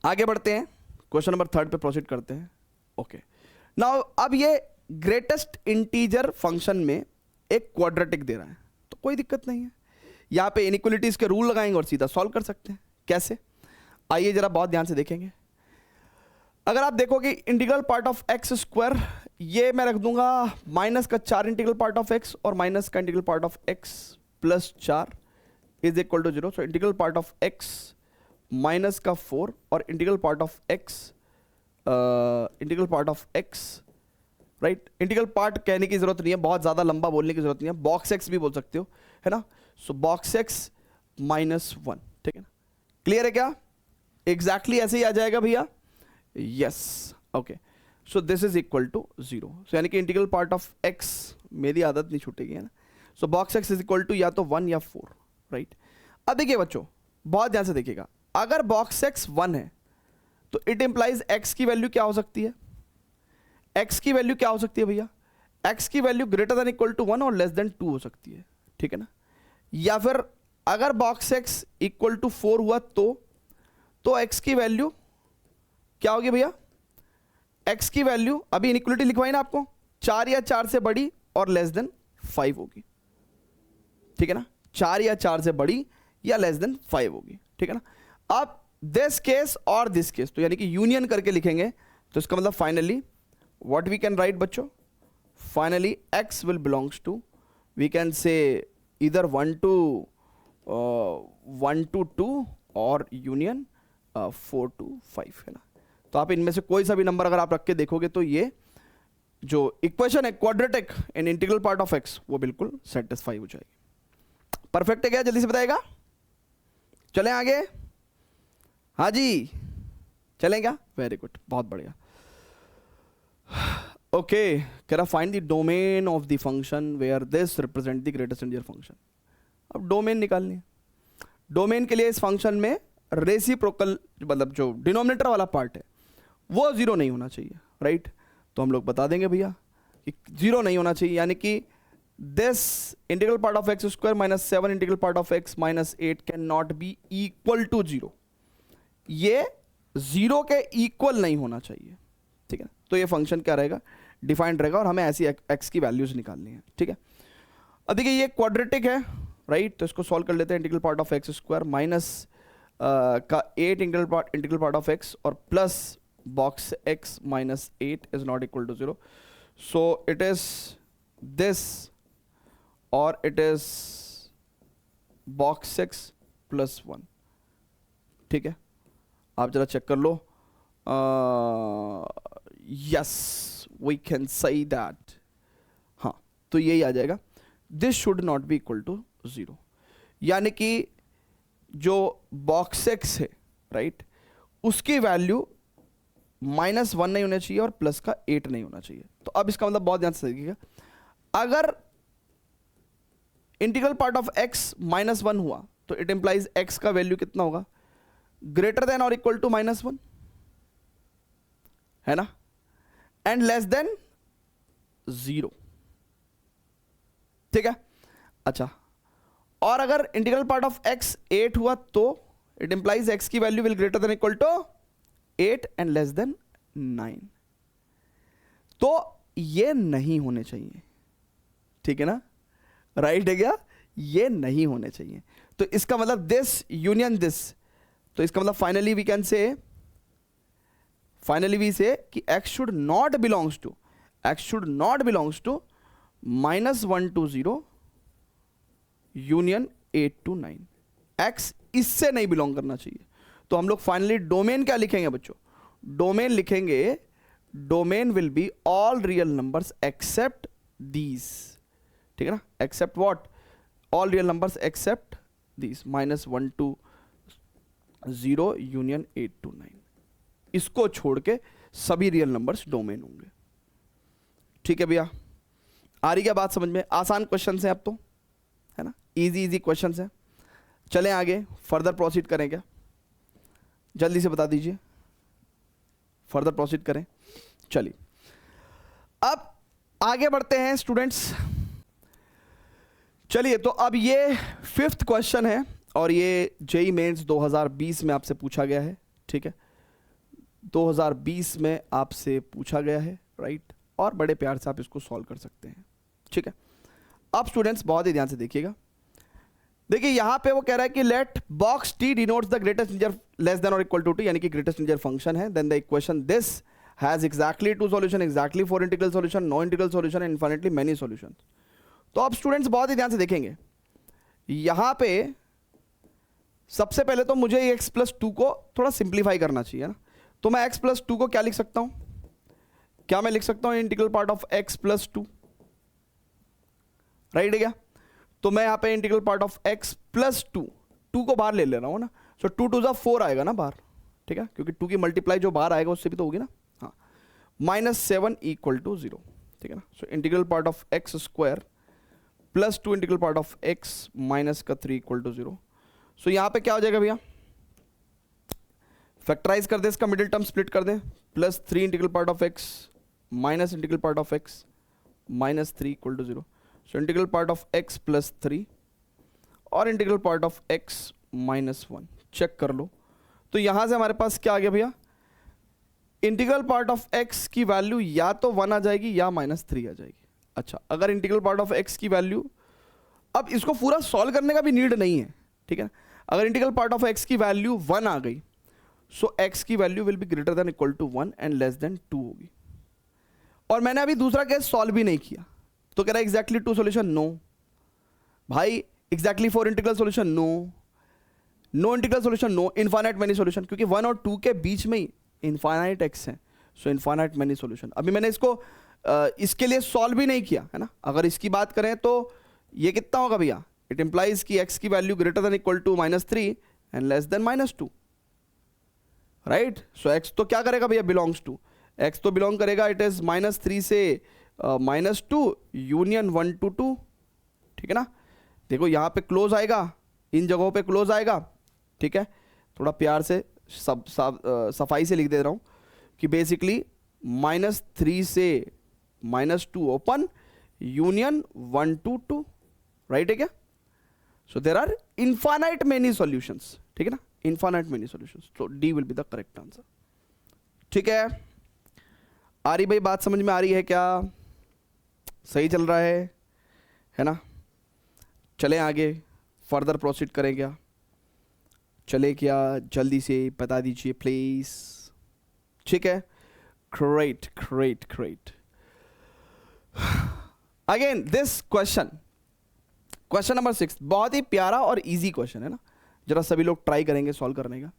आगे बढ़ते हैं, क्वेश्चन नंबर 3 पे प्रोसीड करते हैं। ओके, नाउ अब ये ग्रेटेस्ट इंटीजर फंक्शन में एक क्वाड्रेटिक दे रहा है, तो कोई दिक्कत नहीं है, यहाँ पे इनइक्वलिटीज के रूल लगाएंगे और सीधा सॉल्व कर सकते हैं। कैसे? आइए जरा बहुत ध्यान से देखेंगे। अगर आप देखोगे integral part of x square, ये मैं रख दूंगा माइनस का 4 इंटीग्रल पार्ट ऑफ एक्स और माइनस का integral part of x plus 4 is equal to 0। So integral part of x minus का 4 और integral part of x, right. Integral part कहने की जरूरत नहीं है, बहुत ज़्यादा लंबा बोलने की जरूरत नहीं है, बॉक्स एक्स भी बोल सकते हो, है ना। सो बॉक्स एक्स -1, ठीक है ना। क्लियर है क्या? एग्जैक्टली ऐसे ही आ जाएगा भैया, yes, okay. So this is equal to 0। सो यानी कि इंटीग्रल पार्ट ऑफ एक्स, मेरी आदत नहीं छूटेगी, है ना। So box x is equal to या तो 1 या 4, राइट। अब देखिए बच्चों, बहुत ध्यान से देखिएगा, अगर बॉक्स एक्स 1 है तो इट इंप्लाइज एक्स की वैल्यू क्या हो सकती है? एक्स की वैल्यू क्या हो सकती है भैया? एक्स की value greater than equal to 1 और लेस देन 2 हो सकती है, ठीक है ना। या फिर अगर बॉक्स एक्स इक्वल टू 4 हुआ तो एक्स की वैल्यू क्या होगी भैया? एक्स की वैल्यू अभी इनइक्वलिटी लिखवाई ना आपको, 4 या 4 से बड़ी और लेस देन 5 होगी, ठीक है ना। 4 या 4 से बड़ी या लेस देन 5 होगी, ठीक है ना। अब दिस केस और दिस केस, तो यानी कि यूनियन करके लिखेंगे, तो इसका मतलब finally what we can write बच्चों? Finally x will belongs to, we can say इधर 1 to 2 और यूनियन 4 to 5, है ना। तो आप इनमें से कोई सा भी नंबर अगर आप रख के देखोगे तो ये जो इक्वेशन है quadratic in integral part of x, वो बिल्कुल सेटिस्फाई हो जाएगी। परफेक्ट है क्या? जल्दी से बताएगा, चलें आगे। हाँ जी, चलें क्या? वेरी गुड, बहुत बढ़िया। ओके, कह रहा find the domain of the function where this represent the greatest integer function. अब डोमेन निकालनी है। डोमेन के लिए इस फंक्शन में रेसिप्रोकल, मतलब जो डिनोमिनेटर वाला पार्ट है वो 0 नहीं होना चाहिए, राइट। तो हम लोग बता देंगे भैया कि 0 नहीं होना चाहिए, यानी कि this integral part of x square minus 7 integral part of x minus 8 can not be equal to 0। ये 0 के इक्वल नहीं होना चाहिए, ठीक है। तो ये फंक्शन क्या रहेगा? डिफाइंड रहेगा, और हमें ऐसी एक्स की वैल्यूज निकालनी है, ठीक है। अब देखिए ये क्वाड्रेटिक है, राइट, तो इसको सॉल्व कर लेते हैं। Integral part of x square minus का 8 इंटीग्रल पार्ट ऑफ एक्स और plus box x minus 8 is not equal to 0. So it is this or it is box x plus 1. ठीक है, आप जरा चेक कर लो. Yes, we can say that. हाँ, तो यही आ जाएगा. This should not be equal to 0. यानी कि जो बॉक्स x है, राइट, उसकी वैल्यू -1 नहीं होना चाहिए और प्लस का 8 नहीं होना चाहिए. तो अब इसका मतलब बहुत ध्यान से देखिएगा, अगर इंटीग्रल पार्ट ऑफ x -1 हुआ तो इट इंप्लाइज x का वैल्यू कितना होगा, ग्रेटर देन और इक्वल टू -1, है ना, एंड लेस देन 0. ठीक है. अच्छा, और अगर इंटीग्रल पार्ट ऑफ x 8 हुआ तो इट इंप्लाइज x की value will greater than equal to 8 and less than 9. तो ये नहीं होने चाहिए. ठीक है ना, राइट है क्या, ये नहीं होने चाहिए. तो इसका मतलब दिस यूनियन दिस, तो इसका मतलब finally we can say, finally we say कि x should not belongs to -1 to 0 union 8 to 9. x इससे नहीं बिलोंग करना चाहिए. तो हम लोग फाइनली डोमेन क्या लिखेंगे बच्चों, डोमेन लिखेंगे, domain will be all real numbers except these. ठीक है ना, except what, all real numbers except these, -1 to 0 union 8 to 9. इसको छोड़ के सभी रियल नंबर्स डोमेन होंगे. ठीक है भैया, आ रही क्या बात समझ में. आसान क्वेश्चन है अब तो, है ना, इजी क्वेश्चन है. चलें आगे, फर्दर प्रोसीड करें क्या, जल्दी से बता दीजिए, फर्दर प्रोसीड करें. चलिए अब आगे बढ़ते हैं स्टूडेंट्स. चलिए, तो अब ये 5th क्वेश्चन है और ये जेई मेंस 2020 में आपसे पूछा गया है. ठीक है, 2020 में आपसे पूछा गया है, राइट, और बड़े प्यार से आप इसको सॉल्व कर सकते हैं. ठीक है, अब स्टूडेंट्स बहुत ही ध्यान से देखिएगा. देखिए यहां पे वो कह रहा है कि let box T denotes the greatest integer less than और इक्वल टू 2, यानी कि ग्रेटेस्ट इंटीजर फंक्शन है. Then the equation this has exactly 2 solution, exactly 4 integral solution, no integral solution, infinitely many solution. तो अब स्टूडेंट्स बहुत ही ध्यान से देखेंगे, यहां पे सबसे पहले तो मुझे x+2 को थोड़ा सिंप्लीफाई करना चाहिए ना. तो मैं x+2 को क्या लिख सकता हूं, क्या मैं लिख सकता हूं integral part of x+2, right है क्या. तो मैं यहां पे इंटीग्रल पार्ट ऑफ x+2, 2 को बाहर ले रहा हूं ना. सो 2 2 जा 4 आएगा ना बाहर. ठीक है, क्योंकि 2 की मल्टीप्लाई जो बाहर आएगा उससे भी तो होगी ना. हाँ, -7 = 0. ठीक है ना. सो integral part of x² +2 integral part of x -3 = 0. सो यहां पे क्या हो जाएगा भैया, फैक्टराइज कर दे, इसका मिडिल टर्म स्प्लिट कर दें, +3 integral part of x minus integral part of x -3 = 0. So integral part of x +3 और integral part of x -1 check कर लो. तो यहां से हमारे पास क्या आ गया भैया, इंटीग्रल पार्ट ऑफ x की वैल्यू या तो 1 आ जाएगी या -3 आ जाएगी. अच्छा, अगर इंटीग्रल पार्ट ऑफ x की वैल्यू, अब इसको पूरा सॉल्व करने का भी नीड नहीं है. ठीक है, अगर इंटीग्रल पार्ट ऑफ x की वैल्यू 1 आ गई, सो x की value will be greater than equal to 1 and less than 2 होगी. और मैंने अभी दूसरा केस सॉल्व भी नहीं किया, तो कह रहा है एग्जैक्टली 2 सॉल्यूशन, नो भाई. Exactly 4 integral solution, no. No integral solution, no. Infinite many solution, क्योंकि 1 और 2 के बीच में ही इनफाइनाइट x है. सो इनफाइनाइट मेनी सॉल्यूशन. अभी मैंने इसको इसके लिए सॉल्व भी नहीं किया है ना. अगर इसकी बात करें तो ये कितना होगा भैया, इट इंप्लाइज कि x की value greater than equal to -3 and less than -2, right. So x तो क्या करेगा भैया, बिलोंग्स टू, x तो बिलोंग करेगा, इट इज -3 से -2 यूनियन 1 to 2. ठीक है ना. देखो यहाँ पे क्लोज आएगा, इन जगहों पे क्लोज आएगा. ठीक है, थोड़ा प्यार से सफाई से लिख दे रहा हूँ कि बेसिकली -3 से -2 ओपन यूनियन 1 to 2, राइट है क्या. So there are infinite many solutions. ठीक है ना, इनफाइनाइट मेनी सॉल्यूशंस. तो D will be the correct answer. ठीक है, आ रही भाई बात, समझ में आ रही है क्या, सही चल रहा है ना. चलें आगे, फर्दर प्रोसीड करें क्या? चले क्या? जल्दी से बता दीजिए प्लीज। ठीक है, great great great. Again this question number 6 बहुत ही प्यारा और इजी क्वेश्चन है ना। जरा सभी लोग ट्राई करेंगे सॉल्व करने का,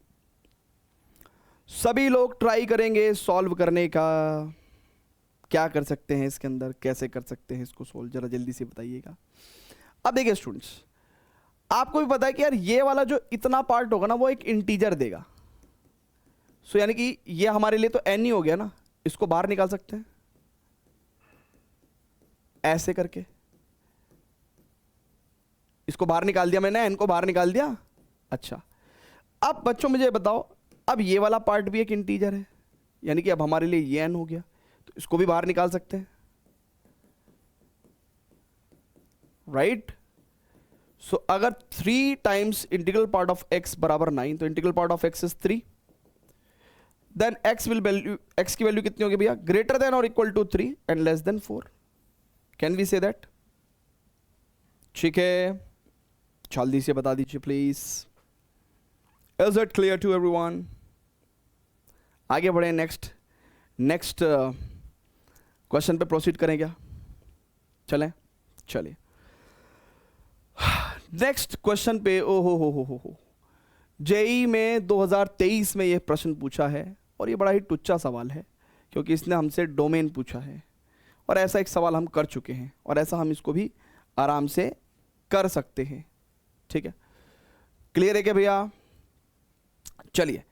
सभी लोग ट्राई करेंगे सॉल्व करने का। क्या कर सकते हैं इसके अंदर, कैसे कर सकते हैं इसको सॉल्व, जरा जल्दी से बताइएगा। अब देखिए स्टूडेंट्स, आपको भी पता है कि यार ये वाला जो इतना पार्ट होगा ना वो एक इंटीजर देगा। सो यानी कि ये हमारे लिए तो n ही हो गया ना, इसको बाहर निकाल सकते हैं ऐसे करके। इसको बाहर निकाल दिया मैंने, n को बाहर निकाल दिया। अच्छा, अब बच्चों मुझे बताओ, अब ये वाला पार्ट भी एक इंटीजर है, यानी कि अब हमारे लिए ये n हो गया, तो इसको भी बाहर निकाल सकते हैं, राइट? सो अगर 3 times integral part of x बराबर 9, तो integral part of x is 3, then x की वैल्यू कितनी होगी भैया? ग्रेटर देन और equal to 3 and less than 4। Can we say that? ठीक है, जल्दी से बता दीजिए please. Is it clear to everyone? आगे बढ़े, नेक्स्ट क्वेश्चन पे प्रोसीड करें क्या? चलिए नेक्स्ट क्वेश्चन पे। ओ हो जेई में 2023 में ये प्रश्न पूछा है, और ये बड़ा ही टुच्चा सवाल है क्योंकि इसने हमसे डोमेन पूछा है, और ऐसा एक सवाल हम कर चुके हैं, और ऐसा हम इसको भी आराम से कर सकते हैं। ठीक है, क्लियर है क्या भैया? चलिए,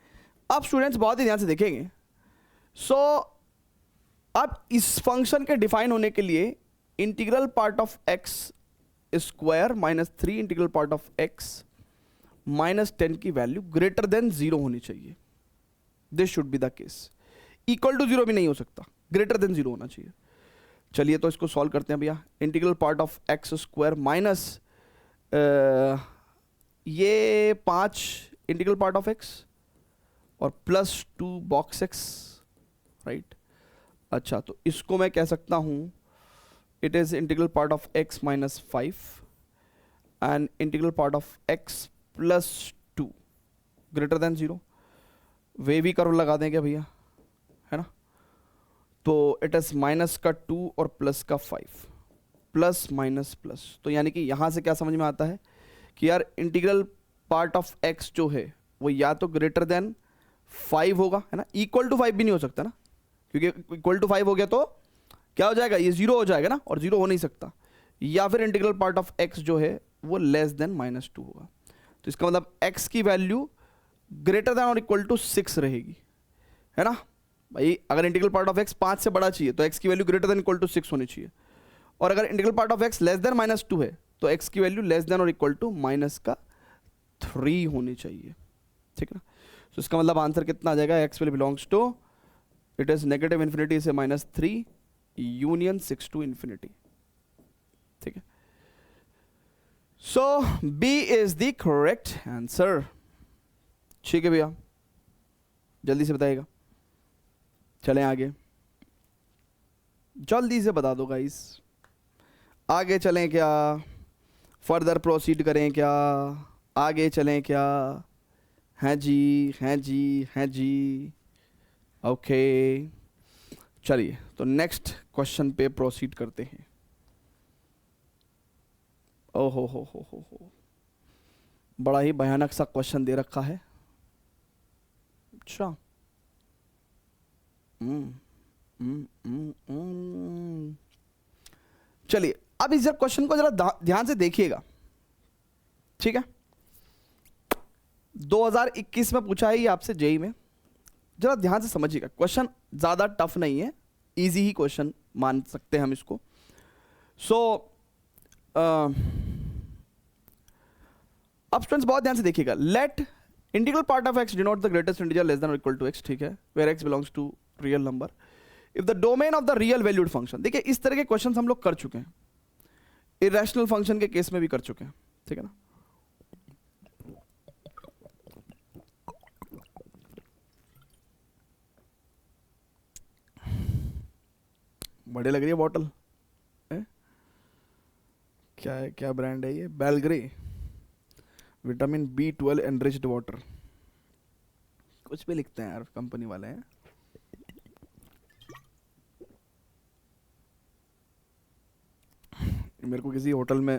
अब स्टूडेंट्स बहुत ही ध्यान से देखेंगे। सो अब इस फंक्शन के डिफाइन होने के लिए integral part of x square minus 3 integral part of x minus 10 की वैल्यू ग्रेटर देन 0 होनी चाहिए। This should be the case. Equal to 0 भी नहीं हो सकता, ग्रेटर देन 0 होना चाहिए। चलिए तो इसको सॉल्व करते हैं भैया। Integral part of x square minus ये 5 इंटीग्रल पार्ट ऑफ एक्स और प्लस 2 बॉक्स एक्स, राइट? अच्छा, तो इसको मैं कह सकता हूं it is integral part of x minus 5 and integral part of x plus 2 greater than 0। वे भी कर्व लगा दें क्या भैया, है ना? तो इट इज माइनस का 2 और प्लस का 5, प्लस माइनस प्लस। तो यानी कि यहां से क्या समझ में आता है कि यार इंटीग्रल पार्ट ऑफ एक्स जो है वो या तो ग्रेटर देन 5 होगा, है ना? इक्वल टू 5 भी नहीं हो सकता ना, क्योंकि इक्वल टू 5 हो गया तो क्या हो जाएगा? ये 0 हो जाएगा ना, और 0 हो नहीं सकता। या फिर इंटीग्रल पार्ट ऑफ एक्स जो है वो लेस देन माइनस 2 होगा। तो इसका मतलब एक्स की वैल्यू ग्रेटर देन और इक्वल टू 6 रहेगी, है ना भाई? अगर इंटीग्रल पार्ट ऑफ एक्स 5 से बड़ा चाहिए तो एक्स की value greater than equal to 6 होनी चाहिए, और अगर integral part of x less than minus 2 है तो एक्स की वैल्यू लेस देन और इक्वल टू माइनस का 3 होनी चाहिए। ठीक है ना? तो इसका मतलब आंसर कितना आ जाएगा? X will belongs to, it is negative infinity से माइनस 3 यूनियन 6 टू इन्फिनिटी। ठीक है, so B is the correct answer. ठीक है भैया, जल्दी से बताइएगा। चलें आगे, जल्दी से बता दो गाइस। आगे चलें क्या? फर्दर प्रोसीड करें क्या? आगे चलें क्या? हैं जी, हैं जी, हैं जी। ओके, चलिए तो नेक्स्ट क्वेश्चन पे प्रोसीड करते हैं। ओहो हो, बड़ा ही भयानक सा क्वेश्चन दे रखा है। अच्छा, चलिए अब इस क्वेश्चन को जरा ध्यान से देखिएगा। ठीक है, 2021 में पूछा है ये आपसे जेई में, जरा ध्यान से समझिएगा। क्वेश्चन ज्यादा टफ नहीं है, इजी ही क्वेश्चन मान सकते हैं हम इसको। सो अब स्टूडेंट्स बहुत ध्यान से देखिएगा। Let integral part of x denote the greatest integer less than और इक्वल टू एक्स, ठीक है, where x belongs to real number if the domain of the real valued function. देखिए इस तरह के क्वेश्चन हम लोग कर चुके हैं, इरेशनल फंक्शन के केस में भी कर चुके हैं। ठीक है ना? बड़े लग रही है बॉटल, क्या है, क्या ब्रांड है ये? बेलग्रे। विटामिन B12 एनरिच्ड वाटर, कुछ भी लिखते हैं यार कंपनी वाले हैं। मेरे को किसी होटल में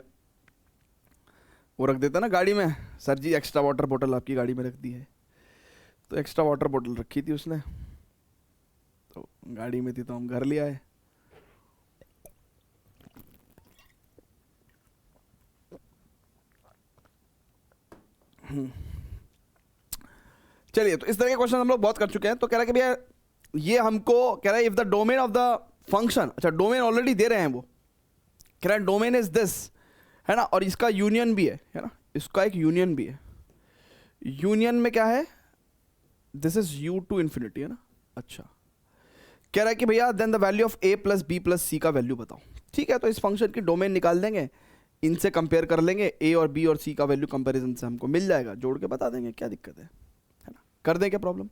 वो रख देता ना गाड़ी में, सर जी एक्स्ट्रा वाटर बोतल आपकी गाड़ी में रख दी है, तो एक्स्ट्रा वाटर बोतल रखी थी उसने, तो गाड़ी में थी तो हम घर ले आए। चलिए, तो इस तरह के क्वेश्चन हम लोग बहुत कर चुके हैं। तो कह रहा है कि भैया ये हमको कह रहा है if the domain of the function, अच्छा डोमेन ऑलरेडी दे रहे हैं वो, कह रहा है डोमेन इज दिस, है ना, और इसका यूनियन भी है ना, इसका एक यूनियन भी है। यूनियन में क्या है, this is u to infinity, है ना। अच्छा, कह रहा है कि भैया then the value of a plus B plus C का वैल्यू बताओ। ठीक है, तो इस फंक्शन की डोमेन निकाल देंगे, इनसे कंपेयर कर लेंगे, a और b और c का वैल्यू कंपैरिजन से हमको मिल जाएगा, जोड़ के बता देंगे, क्या दिक्कत है ना। कर दें क्या प्रॉब्लम?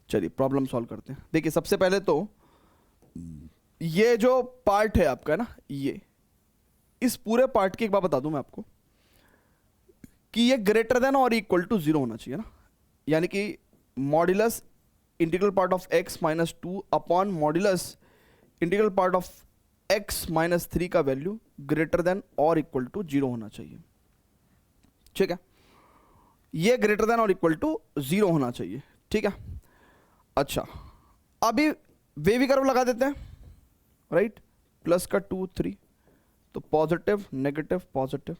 चलिए प्रॉब्लम सॉल्व करते हैं। देखिए सबसे पहले तो ये जो पार्ट है आपका ना, ये इस पूरे पार्ट की एक बात बता दूं मैं आपको कि ये ग्रेटर देन और इक्वल टू 0 होना चाहिए ना, यानी कि modulus integral part of x minus 2 upon modulus integral part of x minus 3 का वैल्यू ग्रेटर देन और इक्वल टू 0 होना चाहिए। ठीक है, ये ग्रेटर देन और इक्वल टू 0 होना चाहिए। ठीक है, अच्छा अभी वेवी कर्व लगा देते हैं, राइट, प्लस का 2 3, तो पॉजिटिव नेगेटिव पॉजिटिव,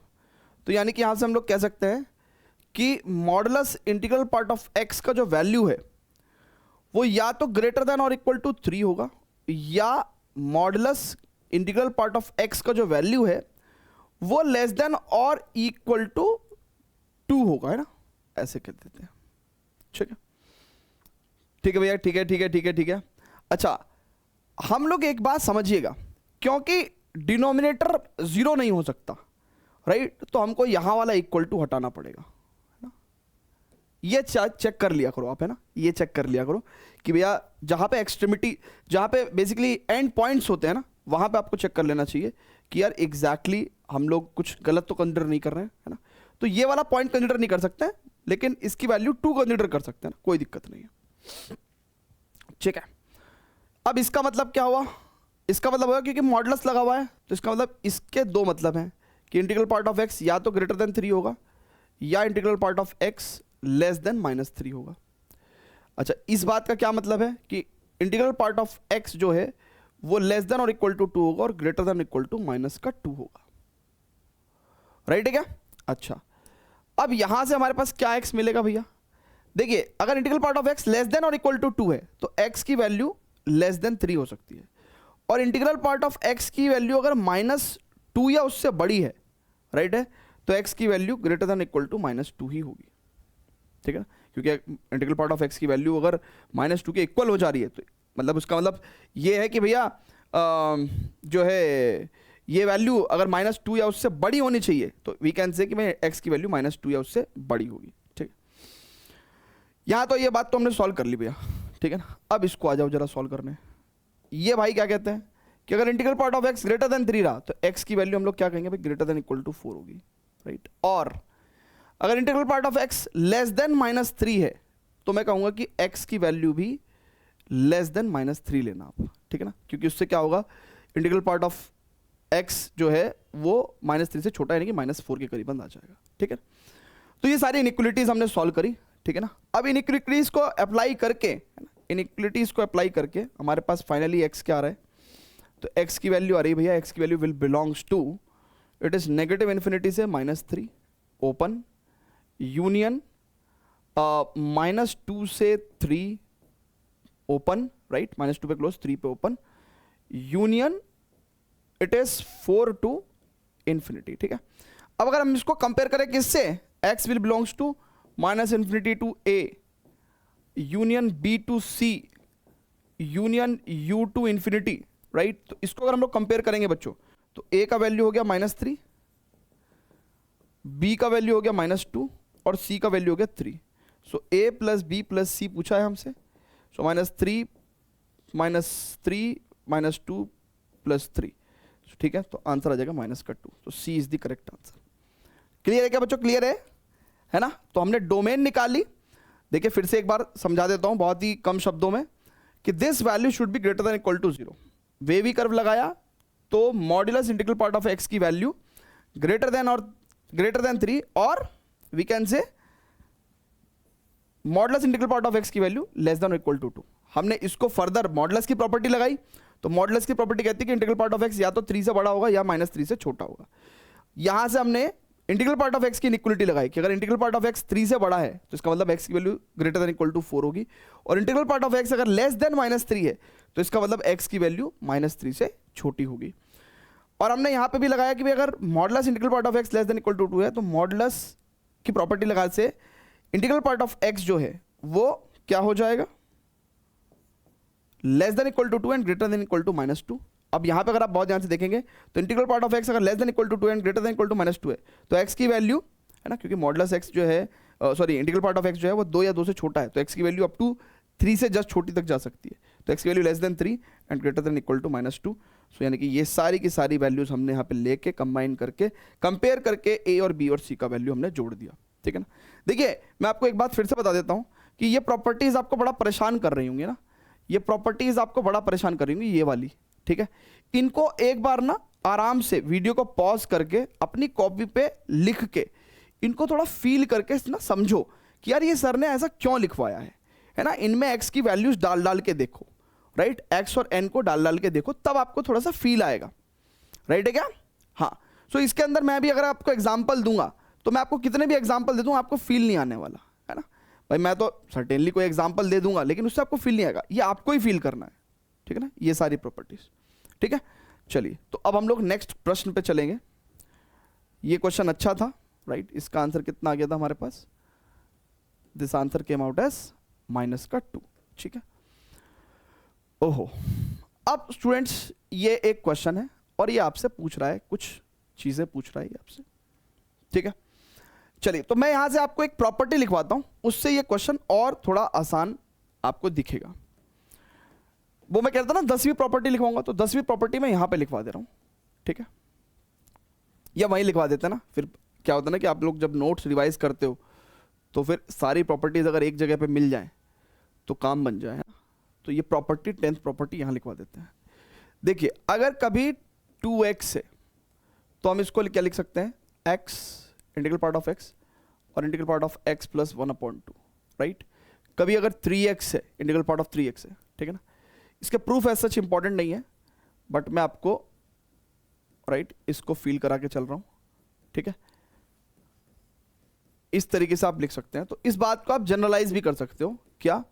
तो यानी कि यहां से हम लोग कह सकते हैं कि modulus integral part of x का जो वैल्यू है वो या तो ग्रेटर देन और इक्वल टू 3 होगा, या modulus integral part of x का जो वैल्यू है वो लेस देन और इक्वल टू 2 होगा, है ना, ऐसे कह देते हैं। ठीक है, ठीक है भैया, ठीक है ठीक है ठीक है ठीक है। अच्छा हम लोग एक बात समझिएगा, क्योंकि डिनोमिनेटर 0 नहीं हो सकता, राइट, तो हमको यहां वाला इक्वल टू हटाना पड़ेगा, है ना। ये चेक कर लिया करो आप, है ना, ये चेक कर लिया करो कि भैया जहां पे एक्सट्रीमिटी, जहां पे बेसिकली एंड पॉइंट्स होते हैं ना, वहां पे आपको चेक कर लेना चाहिए कि यार एग्जैक्टली हम लोग कुछ गलत तो कंसिडर नहीं कर रहे हैं, है ना। तो ये वाला पॉइंट कंसिडर नहीं कर सकते हैं, लेकिन इसकी वैल्यू 2 कंसिडर कर सकते हैं ना, कोई दिक्कत नहीं है। ठीक है, अब इसका मतलब क्या हुआ, इसका मतलब होगा क्योंकि मॉडुलस लगा हुआ है तो इसका मतलब इसके दो मतलब हैं कि इंटीग्रल पार्ट ऑफ x या तो ग्रेटर देन 3 होगा या integral part of x less than -3 होगा। अच्छा, इस बात का क्या मतलब है कि इंटीग्रल पार्ट ऑफ x जो है वो लेस देन और इक्वल टू 2 होगा और ग्रेटर देन इक्वल टू -2 होगा, राइट है क्या। अच्छा, अब यहां से हमारे पास क्या x मिलेगा भैया, देखिए अगर integral part of x less than और इक्वल टू 2 है तो x की वैल्यू लेस देन 3 हो सकती है, और इंटीग्रल पार्ट ऑफ x की वैल्यू अगर -2 या उससे बड़ी है, राइट है, तो x की value greater than equal to -2 ही होगी। ठीक है ना, क्योंकि इंटीग्रल पार्ट ऑफ x की वैल्यू अगर -2 के इक्वल हो जा रही है तो मतलब उसका मतलब ये है कि भैया जो है ये वैल्यू अगर -2 या उससे बड़ी होनी चाहिए, तो वी कैन से कि भाई x की वैल्यू -2 या उससे बड़ी होगी। ठीक है, यहाँ तो ये बात तो हमने सॉल्व कर ली भैया, ठीक है ना। अब इसको आ जाओ जरा सॉल्व करने। ये भाई क्या कहते हैं कि अगर integral part of x greater than 3 रहा तो x की वैल्यू हम लोग क्या कहेंगे भाई, ग्रेटर देन इक्वल टू 4 होगी, राइट। और अगर integral part of x less than -3 है तो मैं कहूंगा कि x की वैल्यू भी लेस देन -3 लेना आप, ठीक है ना, क्योंकि उससे क्या होगा, इंटीग्रल पार्ट ऑफ x जो है वो -3 से छोटा यानी कि -4 के करीबन आ जाएगा। ठीक है, तो ये सारी इनइक्वलिटीज हमने सॉल्व करी, ठीक है ना। अब इनइक्वलिटीज को अप्लाई करके, इनइक्वलिटीज को अप्लाई करके हमारे पास फाइनली x क्या आ रहा है, तो x की वैल्यू आ रही है भैया, x की value will belongs to, it is negative infinity से -3 ओपन, यूनियन -2 से 3 ओपन, राइट, -2 पे क्लोज 3 पे open, union it is 4 to infinity. ठीक है, अब अगर हम इसको कंपेयर करें किससे, x will belongs to -infinity to a, union b to c, union u to infinity, right. तो इसको अगर हम लोग कंपेयर करेंगे बच्चों, तो a का वैल्यू हो गया -3, b का वैल्यू हो गया -2 और c का वैल्यू हो गया 3। सो a प्लस बी प्लस सी पूछा है हमसे, सो -3 -2 प्लस 3, ठीक है, तो आंसर आ जाएगा -2, तो c is the correct answer. Clear है क्या बच्चों, क्लियर है। है ना। तो हमने डोमेन निकाली, देखिए फिर से एक बार समझा देता हूं बहुत ही कम शब्दों में कि this value should be greater than equal to 0। Wavy curve लगाया तो modulus integral part of x की वैल्यू ग्रेटर देन 3 और we can say modulus integral part of x की value less than equal to 2। हमने इसको further modulus की property लगाई, तो मॉडुलस की प्रॉपर्टी कहती है कि इंटीग्रल पार्ट ऑफ x या तो 3 से बड़ा होगा या -3 से छोटा होगा। यहां से हमने इंटीग्रल पार्ट ऑफ x की इक्वलिटी लगाई कि अगर इंटीग्रल पार्ट ऑफ x 3 से बड़ा है तो इसका मतलब x की value greater than equal to 4 होगी, और इंटीग्रल पार्ट ऑफ x अगर लेस देन -3 है तो इसका मतलब x की वैल्यू -3 से छोटी होगी। और हमने यहां पे भी लगाया कि अगर modulus integral part of x less than equal to 2 है तो मॉडुलस की प्रॉपर्टी लगाने से इंटीग्रल पार्ट ऑफ x जो है वो क्या हो जाएगा, less than equal to 2 and greater than equal to -2। अब यहां पे अगर आप बहुत ध्यान से देखेंगे तो इंटीग्रल पार्ट ऑफ x अगर less than equal to 2 and greater than equal to -2 है तो x की वैल्यू है ना, क्योंकि मॉडुलस x जो है sorry integral part of x जो है वो 2 या 2 से छोटा है, तो x की वैल्यू अप टू 3 से जस्ट छोटी तक जा सकती है। तो x की value less than 3 and greater than equal to -2। So यानी कि ये सारी की सारी वैल्यूज हमने यहाँ पे लेके कंबाइन करके कंपेयर करके a और b और c का वैल्यू हमने जोड़ दिया, ठीक है ना। देखिए मैं आपको एक बात फिर से बता देता हूँ कि ये प्रॉपर्टीज आपको बड़ा परेशान कर रही होंगी ना, ये प्रॉपर्टीज आपको बड़ा परेशान कर रही होंगी ये वाली, ठीक है। इनको एक बार ना आराम से वीडियो को पॉज करके अपनी कॉपी पे लिख के इनको थोड़ा फील करके ना समझो कि यार ये सर ने ऐसा क्यों लिखवाया है ना। इनमें x की वैल्यूज डाल डाल के देखो, राइट, x और n को डाल डाल के देखो, तब आपको थोड़ा सा फील आएगा, राइट है क्या। हाँ, सो इसके अंदर मैं भी अगर आपको एग्जाम्पल दूंगा तो मैं आपको कितने भी एग्जाम्पल दे दूंगा आपको फील नहीं आने वाला, है ना भाई। मैं तो सर्टेनली कोई एग्जाम्पल दे दूंगा लेकिन उससे आपको फील नहीं आएगा, ये आपको ही फील करना है, ठीक है ना, ये सारी प्रॉपर्टीज, ठीक है। चलिए तो अब हम लोग नेक्स्ट प्रश्न पे चलेंगे। ये क्वेश्चन अच्छा था, राइट, इसका आंसर कितना आ गया था हमारे पास, this answer came out as -2, ठीक है। ओहो, अब स्टूडेंट्स ये एक क्वेश्चन है और ये आपसे पूछ रहा है, कुछ चीजें पूछ रहा है ये आपसे, ठीक है। चलिए तो मैं यहां से आपको एक प्रॉपर्टी लिखवाता हूं, उससे ये क्वेश्चन और थोड़ा आसान आपको दिखेगा। वो मैं कहता ना 10वीं प्रॉपर्टी लिखवाऊंगा, तो 10वीं प्रॉपर्टी मैं यहां पे लिखवा दे रहा हूं, ठीक है, या वहीं लिखवा देते हैं ना। फिर क्या होता है ना कि आप लोग जब नोट्स रिवाइज करते हो तो फिर सारी प्रॉपर्टीज अगर एक जगह पे मिल जाए तो काम बन जाए, है ना। तो ये प्रॉपर्टी 10th प्रॉपर्टी यहां लिखवा देते हैं। देखिए अगर कभी 2x है तो हम इसको क्या लिख सकते हैं, x integral part of x और integral part of x plus 1/2, right. कभी अगर 3x है, इंटीग्रल पार्ट ऑफ 3x है, ठीक है ना। इसके प्रूफ एज सच इंपॉर्टेंट नहीं है, बट मैं आपको राइट इसको फील करा के चल रहा हूं, ठीक है। इस तरीके से आप लिख सकते हैं। तो इस बात को आप जनरलाइज भी कर सकते हो, क्या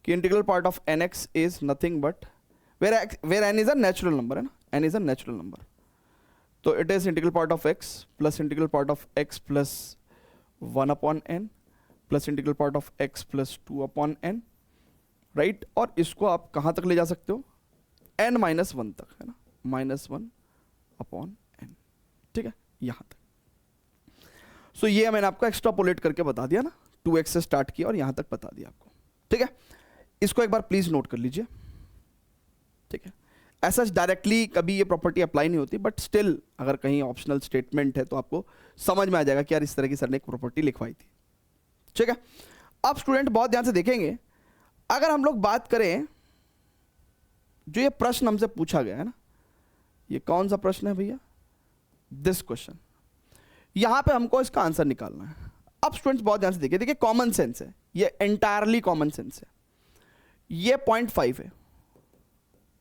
कि integral part of nx is nothing but where n is a natural number, है ना, n is a natural number, तो it is integral part of x plus integral part of x plus 1/n plus integral part of x plus 2/n, right. और इसको आप कहां तक ले जा सकते हो, n-1 तक, है ना, -1/n, ठीक है, यहां तक। सो ये मैंने आपको एक्स्ट्रापोलेट करके बता दिया ना, 2x से स्टार्ट किया और यहां तक बता दिया आपको, ठीक है। इसको एक बार प्लीज नोट कर लीजिए, ठीक है। ऐसा डायरेक्टली कभी ये प्रॉपर्टी अप्लाई नहीं होती, बट स्टिल अगर कहीं ऑप्शनल स्टेटमेंट है तो आपको समझ में आ जाएगा कि यार इस तरह की सर ने एक प्रॉपर्टी लिखवाई थी, ठीक है। अब स्टूडेंट बहुत ध्यान से देखेंगे, अगर हम लोग बात करें जो ये प्रश्न हमसे पूछा गया है ना, ये कौन सा प्रश्न है भैया, दिस क्वेश्चन, यहां पे हमको इसका आंसर निकालना है। अब स्टूडेंट्स बहुत ध्यान से देखिए, देखिए कॉमन सेंस है, ये एंटायरली कॉमन सेंस है। ये 0.5 है,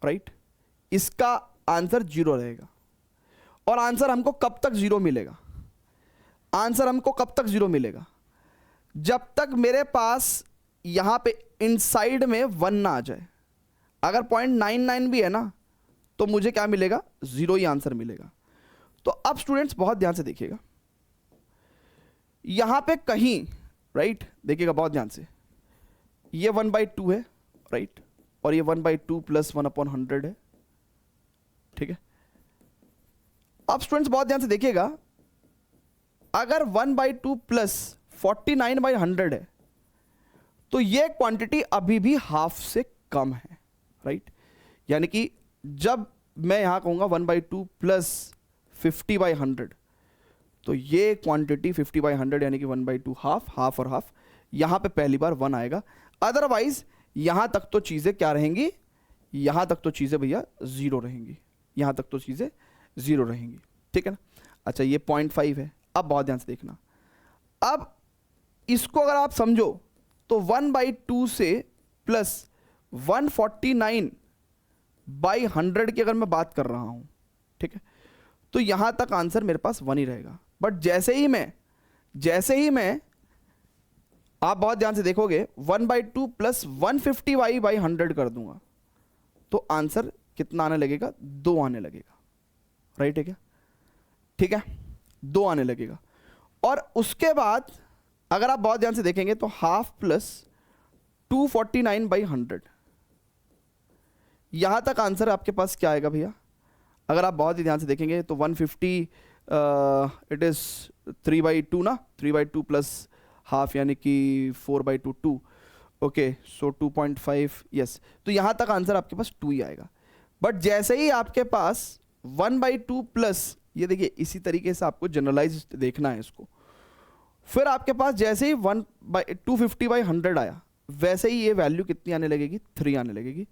राइट, इसका आंसर 0 रहेगा। और आंसर हमको कब तक 0 मिलेगा, आंसर हमको कब तक 0 मिलेगा, जब तक मेरे पास यहां पे इनसाइड में 1 ना आ जाए। अगर 0.99 भी है ना तो मुझे क्या मिलेगा, 0 ही आंसर मिलेगा। तो अब स्टूडेंट्स बहुत ध्यान से देखिएगा, यहां पे कहीं, राइट, देखिएगा बहुत ध्यान से, ये 1/2 है, राइट, और ये 1/2 प्लस 1/100 है, ठीक है। अब स्टूडेंट्स बहुत ध्यान से देखिएगा, अगर 1/2 प्लस 49/100 है तो ये क्वांटिटी अभी भी हाफ से कम है, राइट। यानी कि जब मैं यहां कहूंगा 1/2 प्लस 50/100 तो ये क्वांटिटी 50/100 यानी कि 1/2 हाफ, हाफ और हाफ, यहाँ पे पहली बार 1 आएगा। अदरवाइज यहाँ तक तो चीज़ें क्या रहेंगी, यहाँ तक तो चीज़ें भैया 0 रहेंगी, यहाँ तक तो चीज़ें 0 रहेंगी, ठीक है ना। अच्छा ये 0.5 है। अब बहुत ध्यान से देखना, अब इसको अगर आप समझो तो 1/2 से प्लस 149/100 की अगर मैं बात कर रहा हूं, ठीक है, तो यहां तक आंसर मेरे पास 1 ही रहेगा। बट जैसे ही मैं आप बहुत ध्यान से देखोगे 1/2 प्लस 150y/100 कर दूंगा तो आंसर कितना आने लगेगा, 2 आने लगेगा, राइट है क्या, ठीक है, 2 आने लगेगा। और उसके बाद अगर आप बहुत ध्यान से देखेंगे तो हाफ प्लस 249/100, यहां तक आंसर आपके पास क्या आएगा भैया, अगर आप बहुत ही ध्यान से देखेंगे तो 150 इट इज 3/2 ना, 3/2 प्लस हाफ यानी कि 4/2 2, ओके, सो 2.5, यस, तो यहां तक आंसर आपके पास 2 ही आएगा। बट जैसे ही आपके पास 1/2 प्लस, ये देखिए इसी तरीके से आपको जनरलाइज देखना है इसको, फिर आपके पास जैसे ही 250/100 आया वैसे ही ये वैल्यू कितनी आने लगेगी, 3 आने लगेगी।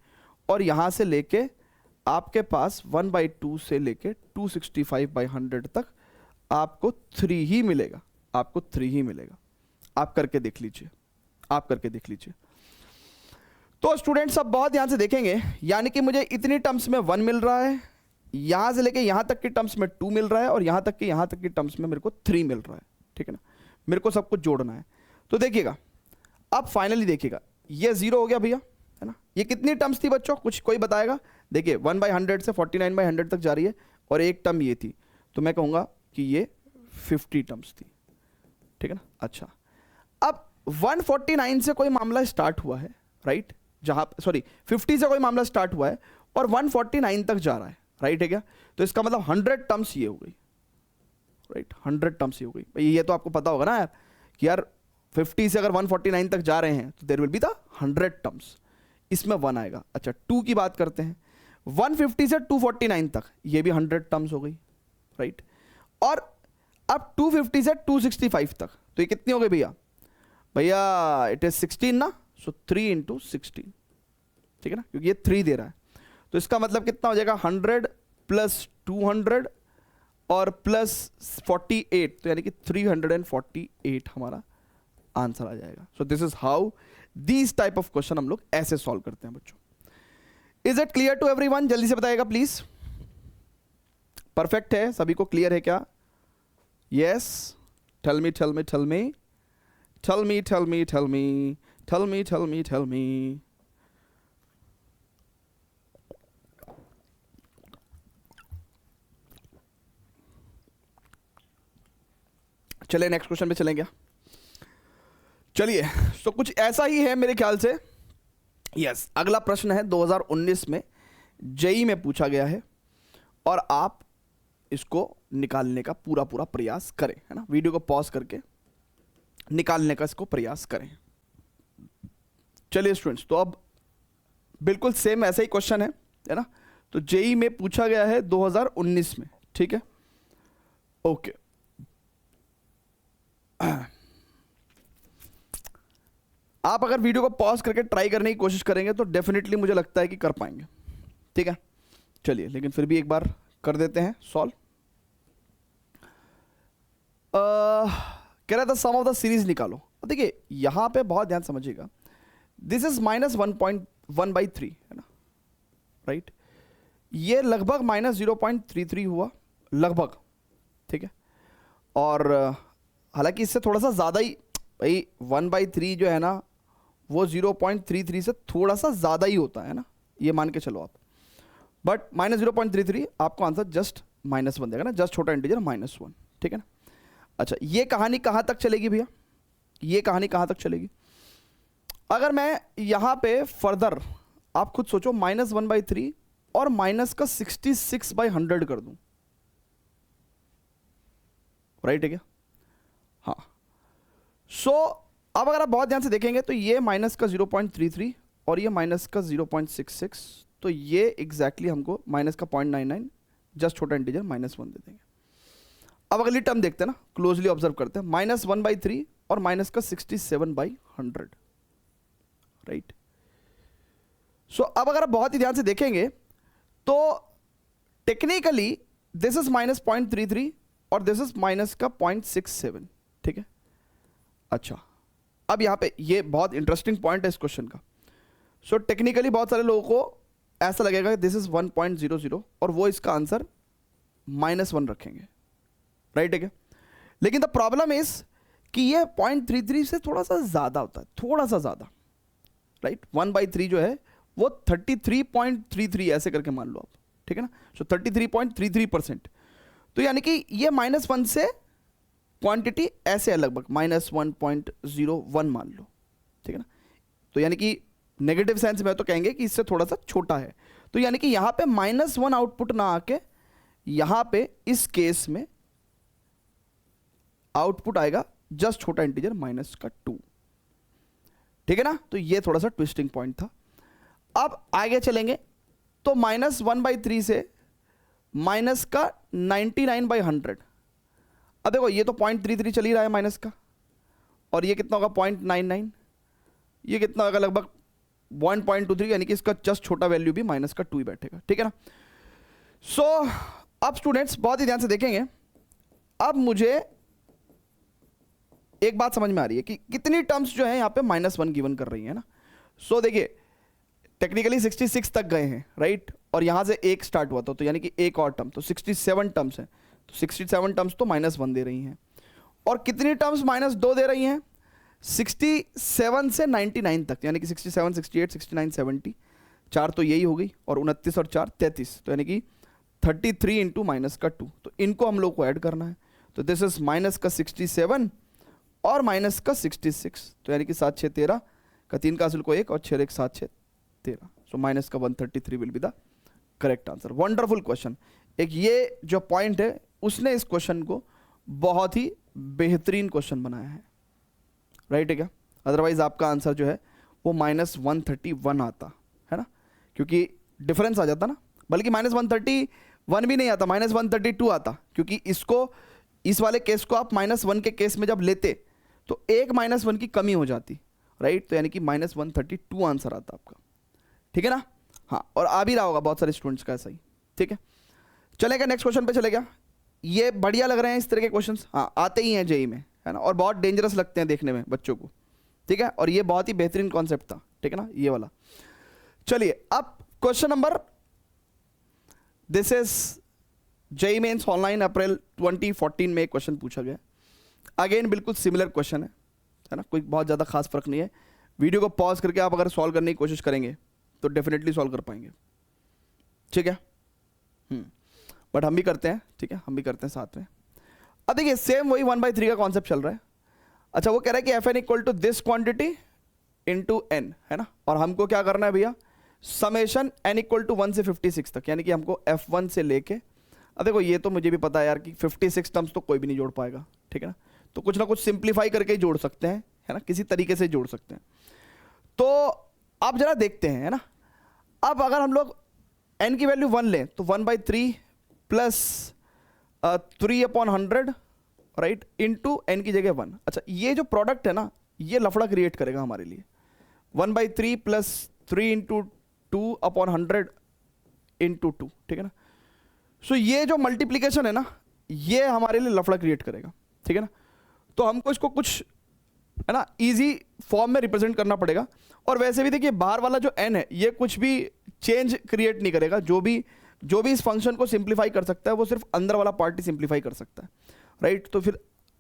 और यहां से लेके आपके पास 1/2 से लेके 265/100 तक आपको 3 ही मिलेगा, आपको 3 ही मिलेगा। आप करके देख लीजिए, आप करके देख लीजिए। तो स्टूडेंट्स अब बहुत ध्यान से देखेंगे, यानी कि मुझे इतनी टर्म्स में 1 मिल रहा है, यहां से लेके यहां तक की टर्म्स में 2 मिल रहा है, और यहां तक की टर्म्स में मेरे को 3 मिल रहा है, ठीक है ना। मेरे को सब कुछ जोड़ना है। तो देखिएगा अब फाइनली देखिएगा ये 0 हो गया भैया, है ना। ये कितनी टर्म्स थी बच्चों, कुछ कोई बताएगा। देखिए 1/100 से 49/100 तक जा रही है, और एक टर्म ये थी, तो मैं कहूँगा कि ये 50 टर्म्स थी, ठीक है ना। अच्छा अब 149 से कोई मामला स्टार्ट हुआ है, राइट, जहाँ सॉरी 50 से कोई मामला स्टार्ट हुआ है और 149 तक जा रहा है, राइट है क्या। तो इसका मतलब 100 टर्म्स ये हो गई, राइट, 100 टर्म्स ही हो गई भाई। ये तो आपको पता होगा ना यार कि यार 50 से अगर 149 तक जा रहे हैं तो there will be the 100 terms, इसमें 1 आएगा। अच्छा 2 की बात करते हैं, 150 से 249 तक ये भी 100 टर्म्स हो गई, राइट। और अब 250 से 265 तक तो ये कितनी हो गई भैया, भैया इट इज 16 ना, सो 3 × 16, ठीक है ना, क्योंकि ये 3 दे रहा है। तो इसका मतलब कितना हो जाएगा, 100 प्लस 200 और प्लस 48, तो यानी कि 348 हमारा आंसर आ जाएगा। So this is how this type of question हम लोग ऐसे सॉल्व करते हैं बच्चों। Is it clear to everyone, जल्दी से बताइएगा प्लीज। परफेक्ट है, सभी को क्लियर है क्या? Yes, tell me tell me tell me tell me tell me tell me tell me tell me tell me. चलिए नेक्स्ट क्वेश्चन पे चलेंगे। चलिए तो कुछ ऐसा ही है मेरे ख्याल से। यस, अगला प्रश्न है 2019 में जेई में पूछा गया है, और आप इसको निकालने का पूरा प्रयास करें, है ना। वीडियो को पॉज करके निकालने का इसको प्रयास करें। चलिए स्टूडेंट्स, तो अब बिल्कुल सेम ऐसा ही क्वेश्चन है ना। तो जेई में पूछा गया है 2019 में, ठीक है, ओके। आप अगर वीडियो को पॉज करके ट्राई करने की कोशिश करेंगे तो डेफिनेटली मुझे लगता है कि कर पाएंगे, ठीक है। चलिए, लेकिन फिर भी एक बार कर देते हैं सॉल्व। कह रहा था सम ऑफ द सीरीज निकालो। देखिए यहां पे बहुत ध्यान समझिएगा, दिस इज -1.1/3 है ना, राइट। ये लगभग -0.33 हुआ लगभग, ठीक है। और हालांकि इससे थोड़ा सा ज़्यादा ही, भाई 1/3 जो है ना वो 0.33 से थोड़ा सा ज़्यादा ही होता है ना, ये मान के चलो आप। बट -0.33 आपको आंसर जस्ट -1 देगा ना, जस्ट छोटा इंटीजर -1, ठीक है ना। अच्छा, ये कहानी कहाँ तक चलेगी भैया, ये कहानी कहाँ तक चलेगी? अगर मैं यहाँ पे फर्दर, आप खुद सोचो, -1/3 और -66/100 कर दूं, राइट है क्या? हाँ। सो अब अगर आप बहुत ध्यान से देखेंगे तो ये -0.33 और ये -0.66, तो ये एग्जैक्टली हमको -0.99 जस्ट छोटा इंटीजर -1 दे देंगे। अब अगली टर्म देखते हैं ना, क्लोजली ऑब्जर्व करते हैं, -1/3 और माइनस का 67/100, राइट। सो अब अगर आप बहुत ही ध्यान से देखेंगे तो टेक्निकली दिस इज -0.33 और दिस इज माइनस का 0.67, ठीक है। अच्छा, अब यहां पे ये बहुत इंटरेस्टिंग पॉइंट है इस क्वेश्चन का। सो टेक्निकली बहुत सारे लोगों को ऐसा लगेगा कि दिस इज 1.00 और वो इसका आंसर -1 रखेंगे, राइट है क्या। लेकिन द प्रॉब्लम इज कि ये 0.33 से थोड़ा सा ज्यादा होता है, थोड़ा सा ज्यादा, राइट। 1/3 जो है वो 33.33 ऐसे करके मान लो आप, ठीक है ना। सो 33.33%, तो यानी कि ये -1 से क्वांटिटी ऐसे है लगभग -1.01 मान लो, ठीक है ना। तो यानी कि नेगेटिव सेंस में तो कहेंगे कि इससे थोड़ा सा छोटा है। तो यानी कि यहां पे -1 आउटपुट ना आके यहां पे इस केस में आउटपुट आएगा जस्ट छोटा इंटीजर -2, ठीक है ना। तो ये थोड़ा सा ट्विस्टिंग पॉइंट था। अब आगे चलेंगे तो -1/3 से माइनस का 99/100। अब देखो ये तो 0.33 चल ही रहा है माइनस का, और ये कितना होगा 0.99, ये कितना होगा लगभग 1.23, यानी कि इसका जस्ट छोटा वैल्यू भी -2 ही बैठेगा, ठीक है ना। सो अब स्टूडेंट्स बहुत ही ध्यान से देखेंगे, अब मुझे एक बात समझ में आ रही है कि कितनी टर्म्स जो है यहाँ पे -1 गिवन कर रही है ना। सो देखिए टेक्निकली 66 तक गए हैं, राइट, और यहां से एक स्टार्ट हुआ था, तो यानी कि एक और टर्म, तो 67 टर्म्स हैं, तो 67 टर्म्स तो -1 दे रही हैं। और कितनी टर्म्स -2 दे रही हैं, 67 से 99 तक, यानी कि 67, 68, 69, 70, 4 तो यही हो गई, और 29 और 4 33, तो यानी कि 33 इंटू -2, तो इनको हम लोग को ऐड करना है। तो दिस इज -67 और -66, तो यानी कि 7 6 13 का 3 का हासिल को 1 और 6 1 7 6 13, सो -133 will be the correct answer. Wonderful question. एक ये जो पॉइंट है उसने इस क्वेश्चन को बहुत ही बेहतरीन क्वेश्चन बनाया है, राइट है क्या। अदरवाइज आपका आंसर जो है वो -131 आता है ना, क्योंकि डिफरेंस आ जाता ना, बल्कि -131 भी नहीं आता, -132 आता, क्योंकि इसको इस वाले केस को आप -1 के केस में जब लेते तो एक -1 की कमी हो जाती, राइट। तो यानी कि -132 आंसर आता आपका, ठीक है ना। हाँ, और आ भी रहा होगा बहुत सारे स्टूडेंट्स का ऐसा ही, ठीक है। चलेगा नेक्स्ट क्वेश्चन पे चलेगा। ये बढ़िया लग रहे हैं इस तरह के क्वेश्चंस, हाँ आते ही हैं जेई में, है ना, और बहुत डेंजरस लगते हैं देखने में बच्चों को, ठीक है। और ये बहुत ही बेहतरीन कॉन्सेप्ट था, ठीक है ना, ये वाला। चलिए अब question number, this is JEE mains online April 2014 में एक क्वेश्चन पूछा गया। अगेन बिल्कुल सिमिलर क्वेश्चन है ना, कोई बहुत ज़्यादा खास फर्क नहीं है। वीडियो को पॉज करके आप अगर सॉल्व करने की कोशिश करेंगे तो डेफिनेटली सॉल्व कर पाएंगे, ठीक है। बट हम भी करते हैं, ठीक है, हम भी करते हैं साथ में। अब देखिए सेम वही 1/3 का कॉन्सेप्ट चल रहा है। अच्छा, वो कह रहा है कि Fn equal to this quantity into n, है ना, और हमको क्या करना है भैया, समेशन n इक्वल टू 1 से 56 तक, यानी कि हमको F1 से लेके, अब देखो ये तो मुझे भी पता है यार कि 56 टर्म्स तो कोई भी नहीं जोड़ पाएगा, ठीक है ना, तो कुछ ना कुछ सिंप्लीफाई करके ही जोड़ सकते हैं, है ना, किसी तरीके से जोड़ सकते हैं। तो आप जरा देखते हैं, है ना। अब अगर हम लोग n की वैल्यू 1 लें तो 1/3 प्लस 3/100, राइट, इंटू n की जगह 1। अच्छा, ये जो प्रोडक्ट है ना, ये लफड़ा क्रिएट करेगा हमारे लिए। 1/3 प्लस 3 इंटू 2/100 इंटू 2, ठीक है ना। सो ये जो मल्टीप्लीकेशन है ना, ये हमारे लिए लफड़ा क्रिएट करेगा, ठीक है ना। तो हमको इसको कुछ, है ना, इजी फॉर्म में रिप्रेजेंट करना पड़ेगा। और वैसे भी देखिए बाहर वाला जो n है ये कुछ भी चेंज क्रिएट नहीं करेगा, जो भी इस फंक्शन को सिंप्लीफाई कर सकता है वो सिर्फ अंदर वाला पार्ट ही सिंप्लीफाई कर सकता है, राइट। तो फिर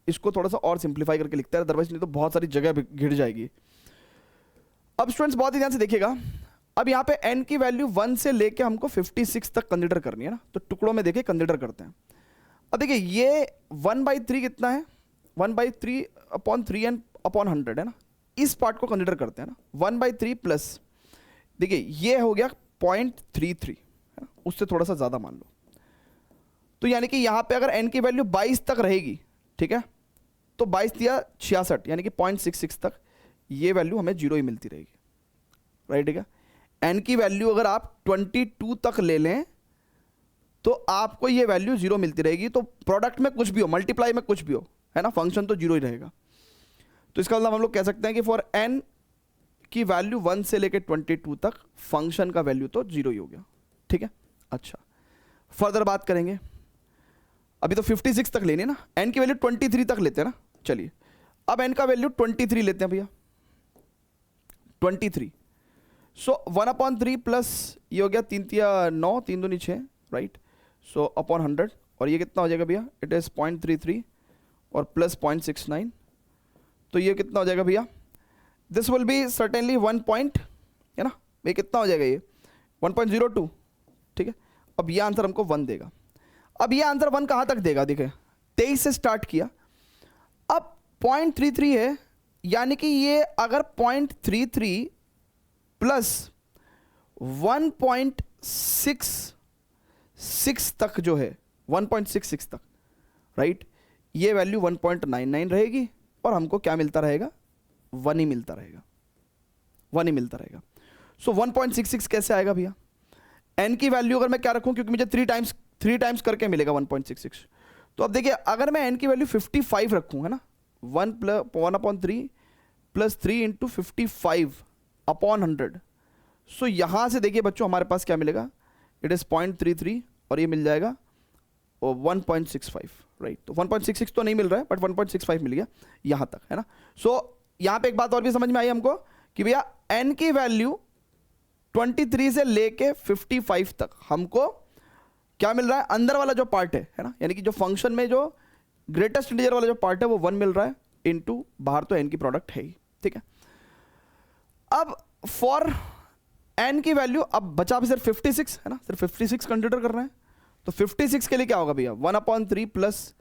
इसको थोड़ा सा और सिंप्लीफाई करके लिखता है, अदरवाइज नहीं तो बहुत सारी जगह घिर जाएगी। अब स्टूडेंट्स बहुत ही ध्यान से देखिएगा, अब यहाँ पे n की वैल्यू 1 से लेके हमको 56 तक कंसिडर करनी है ना, तो टुकड़ों में देखिए कंसिडर करते हैं। अब देखिए ये 1/3 कितना है, 1/3/3n/100 है ना, इस पार्ट को कंसिडर करते हैं ना। 1/3 प्लस देखिए ये हो गया 0.33, है ना, उससे थोड़ा सा ज़्यादा मान लो। तो यानी कि यहाँ पे अगर n की वैल्यू 22 तक रहेगी, ठीक है, तो 22 दिया 66, यानी कि 0.66 तक ये वैल्यू हमें 0 ही मिलती रहेगी, राइट है क्या। n की वैल्यू अगर आप 22 तक ले लें तो आपको ये वैल्यू जीरो मिलती रहेगी। तो प्रोडक्ट में कुछ भी हो, मल्टीप्लाई में कुछ भी हो, है ना, फंक्शन तो जीरो ही रहेगा। तो इसका मतलब हम लोग कह सकते हैं कि फॉर n की वैल्यू 1 से लेके 22 तक फंक्शन का वैल्यू तो जीरो ही हो गया, ठीक है। अच्छा, फर्दर बात करेंगे। अभी तो 56 तक लेनी है ना, n की वैल्यू 23 तक लेते हैं ना। चलिए अब n का वैल्यू 23 लेते हैं भैया, 23। सो 1/3 प्लस ये हो गया 3 तिया 9, 3 दूनी 6, राइट। सो अपॉन 100, और ये कितना हो जाएगा भैया, इट इज़ 0.33 और प्लस 0.69, तो ये कितना हो जाएगा भैया, this will be certainly 1 point, है ना, ये कितना हो जाएगा, ये 1.02, ठीक है। अब ये आंसर हमको 1 देगा। अब ये आंसर 1 कहाँ तक देगा, देखिए 23 से स्टार्ट किया, अब 0.33 है, यानी कि ये अगर 0.33 प्लस 1.66 तक जो है, 1.66 तक, राइट, ये वैल्यू 1.99 रहेगी और हमको क्या मिलता रहेगा, 1 ही मिलता रहेगा, 1 ही मिलता रहेगा। सो 1.66 कैसे आएगा भैया, n की वैल्यू अगर मैं क्या रखूं, क्योंकि मुझे 3 टाइम्स करके मिलेगा 1.66। तो अब देखिए अगर मैं n की वैल्यू 55 रखूं, है ना, 1/3 प्लस 3 इंटू 55 अपॉन 100, सो यहां से देखिए बच्चों हमारे पास क्या मिलेगा, इट इज 0.33 और ये मिल जाएगा 1.65, राइट। तो 1.66 तो नहीं मिल रहा है, बट 1.65 मिल गया यहां तक, है ना। सो यहां पे एक बात और भी समझ में आई हमको कि भैया n की वैल्यू 23 से लेके 55 तक हमको क्या मिल रहा है, अंदर वाला जो पार्ट है ना, यानी कि जो फंक्शन में जो ग्रेटेस्ट इंटीजर वाला जो पार्ट है वो 1 मिल रहा है, इनटू बाहर तो n की प्रोडक्ट है ही, ठीक है। अब फॉर n की वैल्यू अब बचा भी सिर्फ 56, है ना, सिर्फ 56 कंसिडर कर रहे हैं। तो 56 के लिए क्या होगा भैया, 1/3 प्लस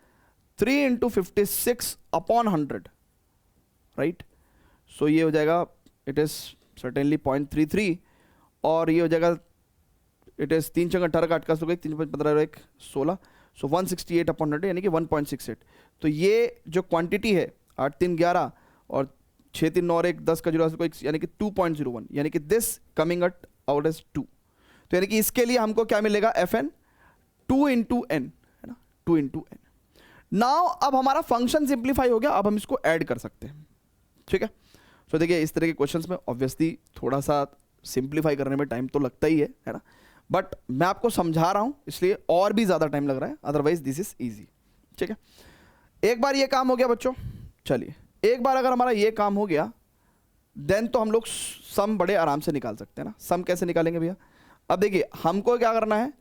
3 इंटू 56 अपॉन 100, राइट। सो ये हो जाएगा, इट इज सर्टेनली 0.33, और ये हो जाएगा, इट इज 3 × 18 का 8 का 3 × 15 1 16, सो 168 अपॉन 100 यानी कि 1.68। तो ये जो क्वांटिटी है 8 3 11 और 6 3 9 1 10 का 0 यानी कि 2.01, यानी कि this coming at out as 2। तो यानी कि इसके लिए हमको क्या मिलेगा, fn 2 × n, है ना, 2 × n। नाउ अब हमारा फंक्शन सिंप्लीफाई हो गया, अब हम इसको ऐड कर सकते हैं, ठीक है। तो देखिए इस तरह के क्वेश्चंस में ऑब्वियसली थोड़ा सा सिंप्लीफाई करने में टाइम तो लगता ही है ना, बट मैं आपको समझा रहा हूं इसलिए और भी ज़्यादा टाइम लग रहा है, अदरवाइज दिस इज ईजी, ठीक है। एक बार ये काम हो गया बच्चों, चलिए एक बार अगर हमारा ये काम हो गया, देन तो हम लोग सम बड़े आराम से निकाल सकते हैं ना। सम कैसे निकालेंगे भैया, अब देखिए हमको क्या करना है,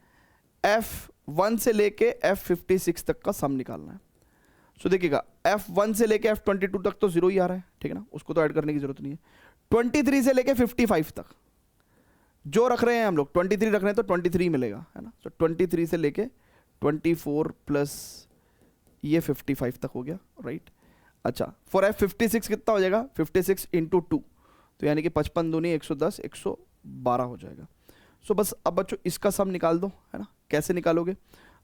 F1 से लेके F56 तक का सम निकालना है। सो देखिएगा F1 से लेके F22 तक तो 0 ही आ रहा है, ठीक है ना, उसको तो ऐड करने की जरूरत नहीं है। 23 से लेके 55 तक जो रख रहे हैं हम लोग, 23 रख रहे हैं तो 23 मिलेगा, है ना। सो 23 से लेके 24 प्लस ये 55 तक हो गया, राइट। अच्छा, फॉर F56 कितना हो जाएगा, 56 × 2, तो यानी कि 55 दूनी 110 112 हो जाएगा। सो बस अब बच्चों इसका सम निकाल दो, है ना। कैसे निकालोगे,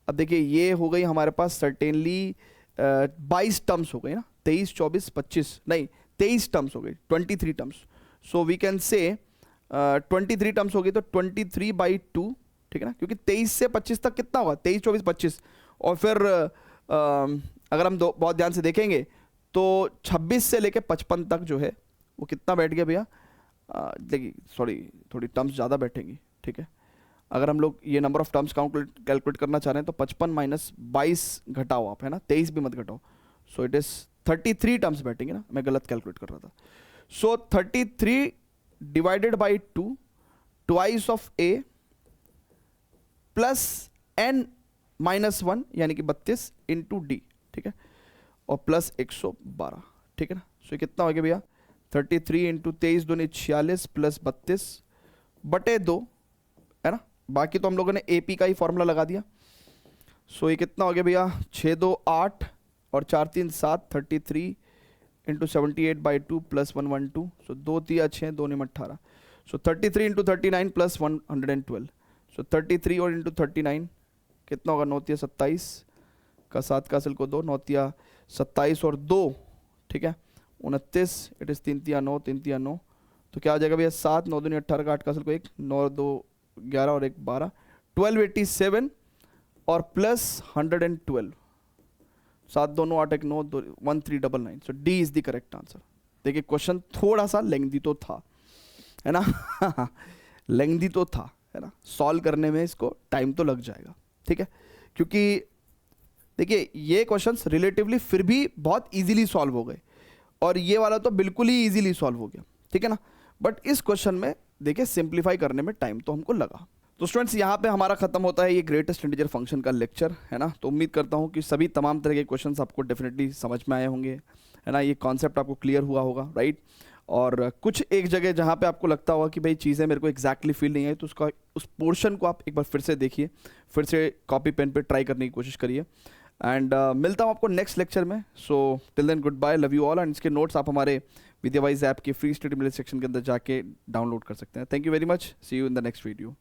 अब देखिए ये हो गई हमारे पास सर्टेनली 22 टर्म्स हो गई ना, 23 24 25 नहीं 23 टर्म्स हो गई, 23 टर्म्स। सो वी कैन से 23 टर्म्स हो गई, तो 23/2, ठीक है ना, क्योंकि 23 से 25 तक कितना होगा, 23 24 25, और फिर अगर हम बहुत ध्यान से देखेंगे तो 26 से लेके 55 तक जो है वो कितना बैठ गया भैया, देखिए सॉरी थोड़ी टर्म्स ज़्यादा बैठेंगी, ठीक है। अगर हम लोग ये नंबर ऑफ टर्म्स कैलकुलेट करना चाह रहे हैं तो 55 - 22 घटाओ आप, है ना, 23 भी मत घटाओ। सो इट इज़ 33 टर्म्स बैठेंगे ना, मैं गलत कैलकुलेट कर रहा था। सो 33 divided by 2 twice of a plus n - 1 यानी कि 32 इंटू d, ठीक है, और प्लस 112, ठीक है ना। सो ये कितना हो गया भैया, 33 इंटू 23 दूनी 46 प्लस 32 बटे 2, है ना। बाकी तो हम लोगों ने AP का ही फॉर्मूला लगा दिया। सो ये कितना हो गया भैया, 6 2 8 और 4 3 7, 33 इंटू 78/2 प्लस 112, सो 2 3 6 2 9 18, सो 33 इंटू 39 प्लस 112, सो 33 और इंटू 39 कितना होगा, 9 3 27 का 7 का असल को 2, 9 3 27 और 2, ठीक है, 29, इट इज़ 3 3 9 3 3 9, तो क्या आ जाएगा भैया 7 9 2 18 का 8 का असल को 1, 9 2 11 और 1 12, 1287 और प्लस 112, 7 दोनों 8 1 9 1399, सो D is the correct answer. देखिए क्वेश्चन थोड़ा सा लेंथी तो था, है ना लेंथी तो था, है ना, सॉल्व करने में इसको टाइम तो लग जाएगा, ठीक है, क्योंकि देखिए ये क्वेश्चंस रिलेटिवली फिर भी बहुत इजीली सॉल्व हो गए और ये वाला तो बिल्कुल ही इजीली सॉल्व हो गया, ठीक है ना, बट इस क्वेश्चन में देखिए सिंप्लीफाई करने में टाइम तो हमको लगा। तो स्टूडेंट्स यहाँ पे हमारा खत्म होता है ये ग्रेटेस्ट इंटीजर फंक्शन का लेक्चर, है ना। तो उम्मीद करता हूँ कि सभी तमाम तरह के क्वेश्चंस आपको डेफिनेटली समझ में आए होंगे, है ना, ये कॉन्सेप्ट आपको क्लियर हुआ होगा, राइट। और कुछ एक जगह जहाँ पे आपको लगता होगा कि भाई चीज़ें मेरे को एग्जैक्टली फील नहीं आई, तो उसका उस पोर्शन को आप एक बार फिर से देखिए, फिर से कॉपी पेन पे ट्राई करने की कोशिश करिए। एंड मिलता हूँ आपको नेक्स्ट लेक्चर में। So till then good bye, love you all. And इसके नोट्स आप हमारे विद्यावाइज ऐप के फ्री स्टडी मिले सेक्शन के अंदर जाके डाउनलोड कर सकते हैं। Thank you very much, see you in the next video.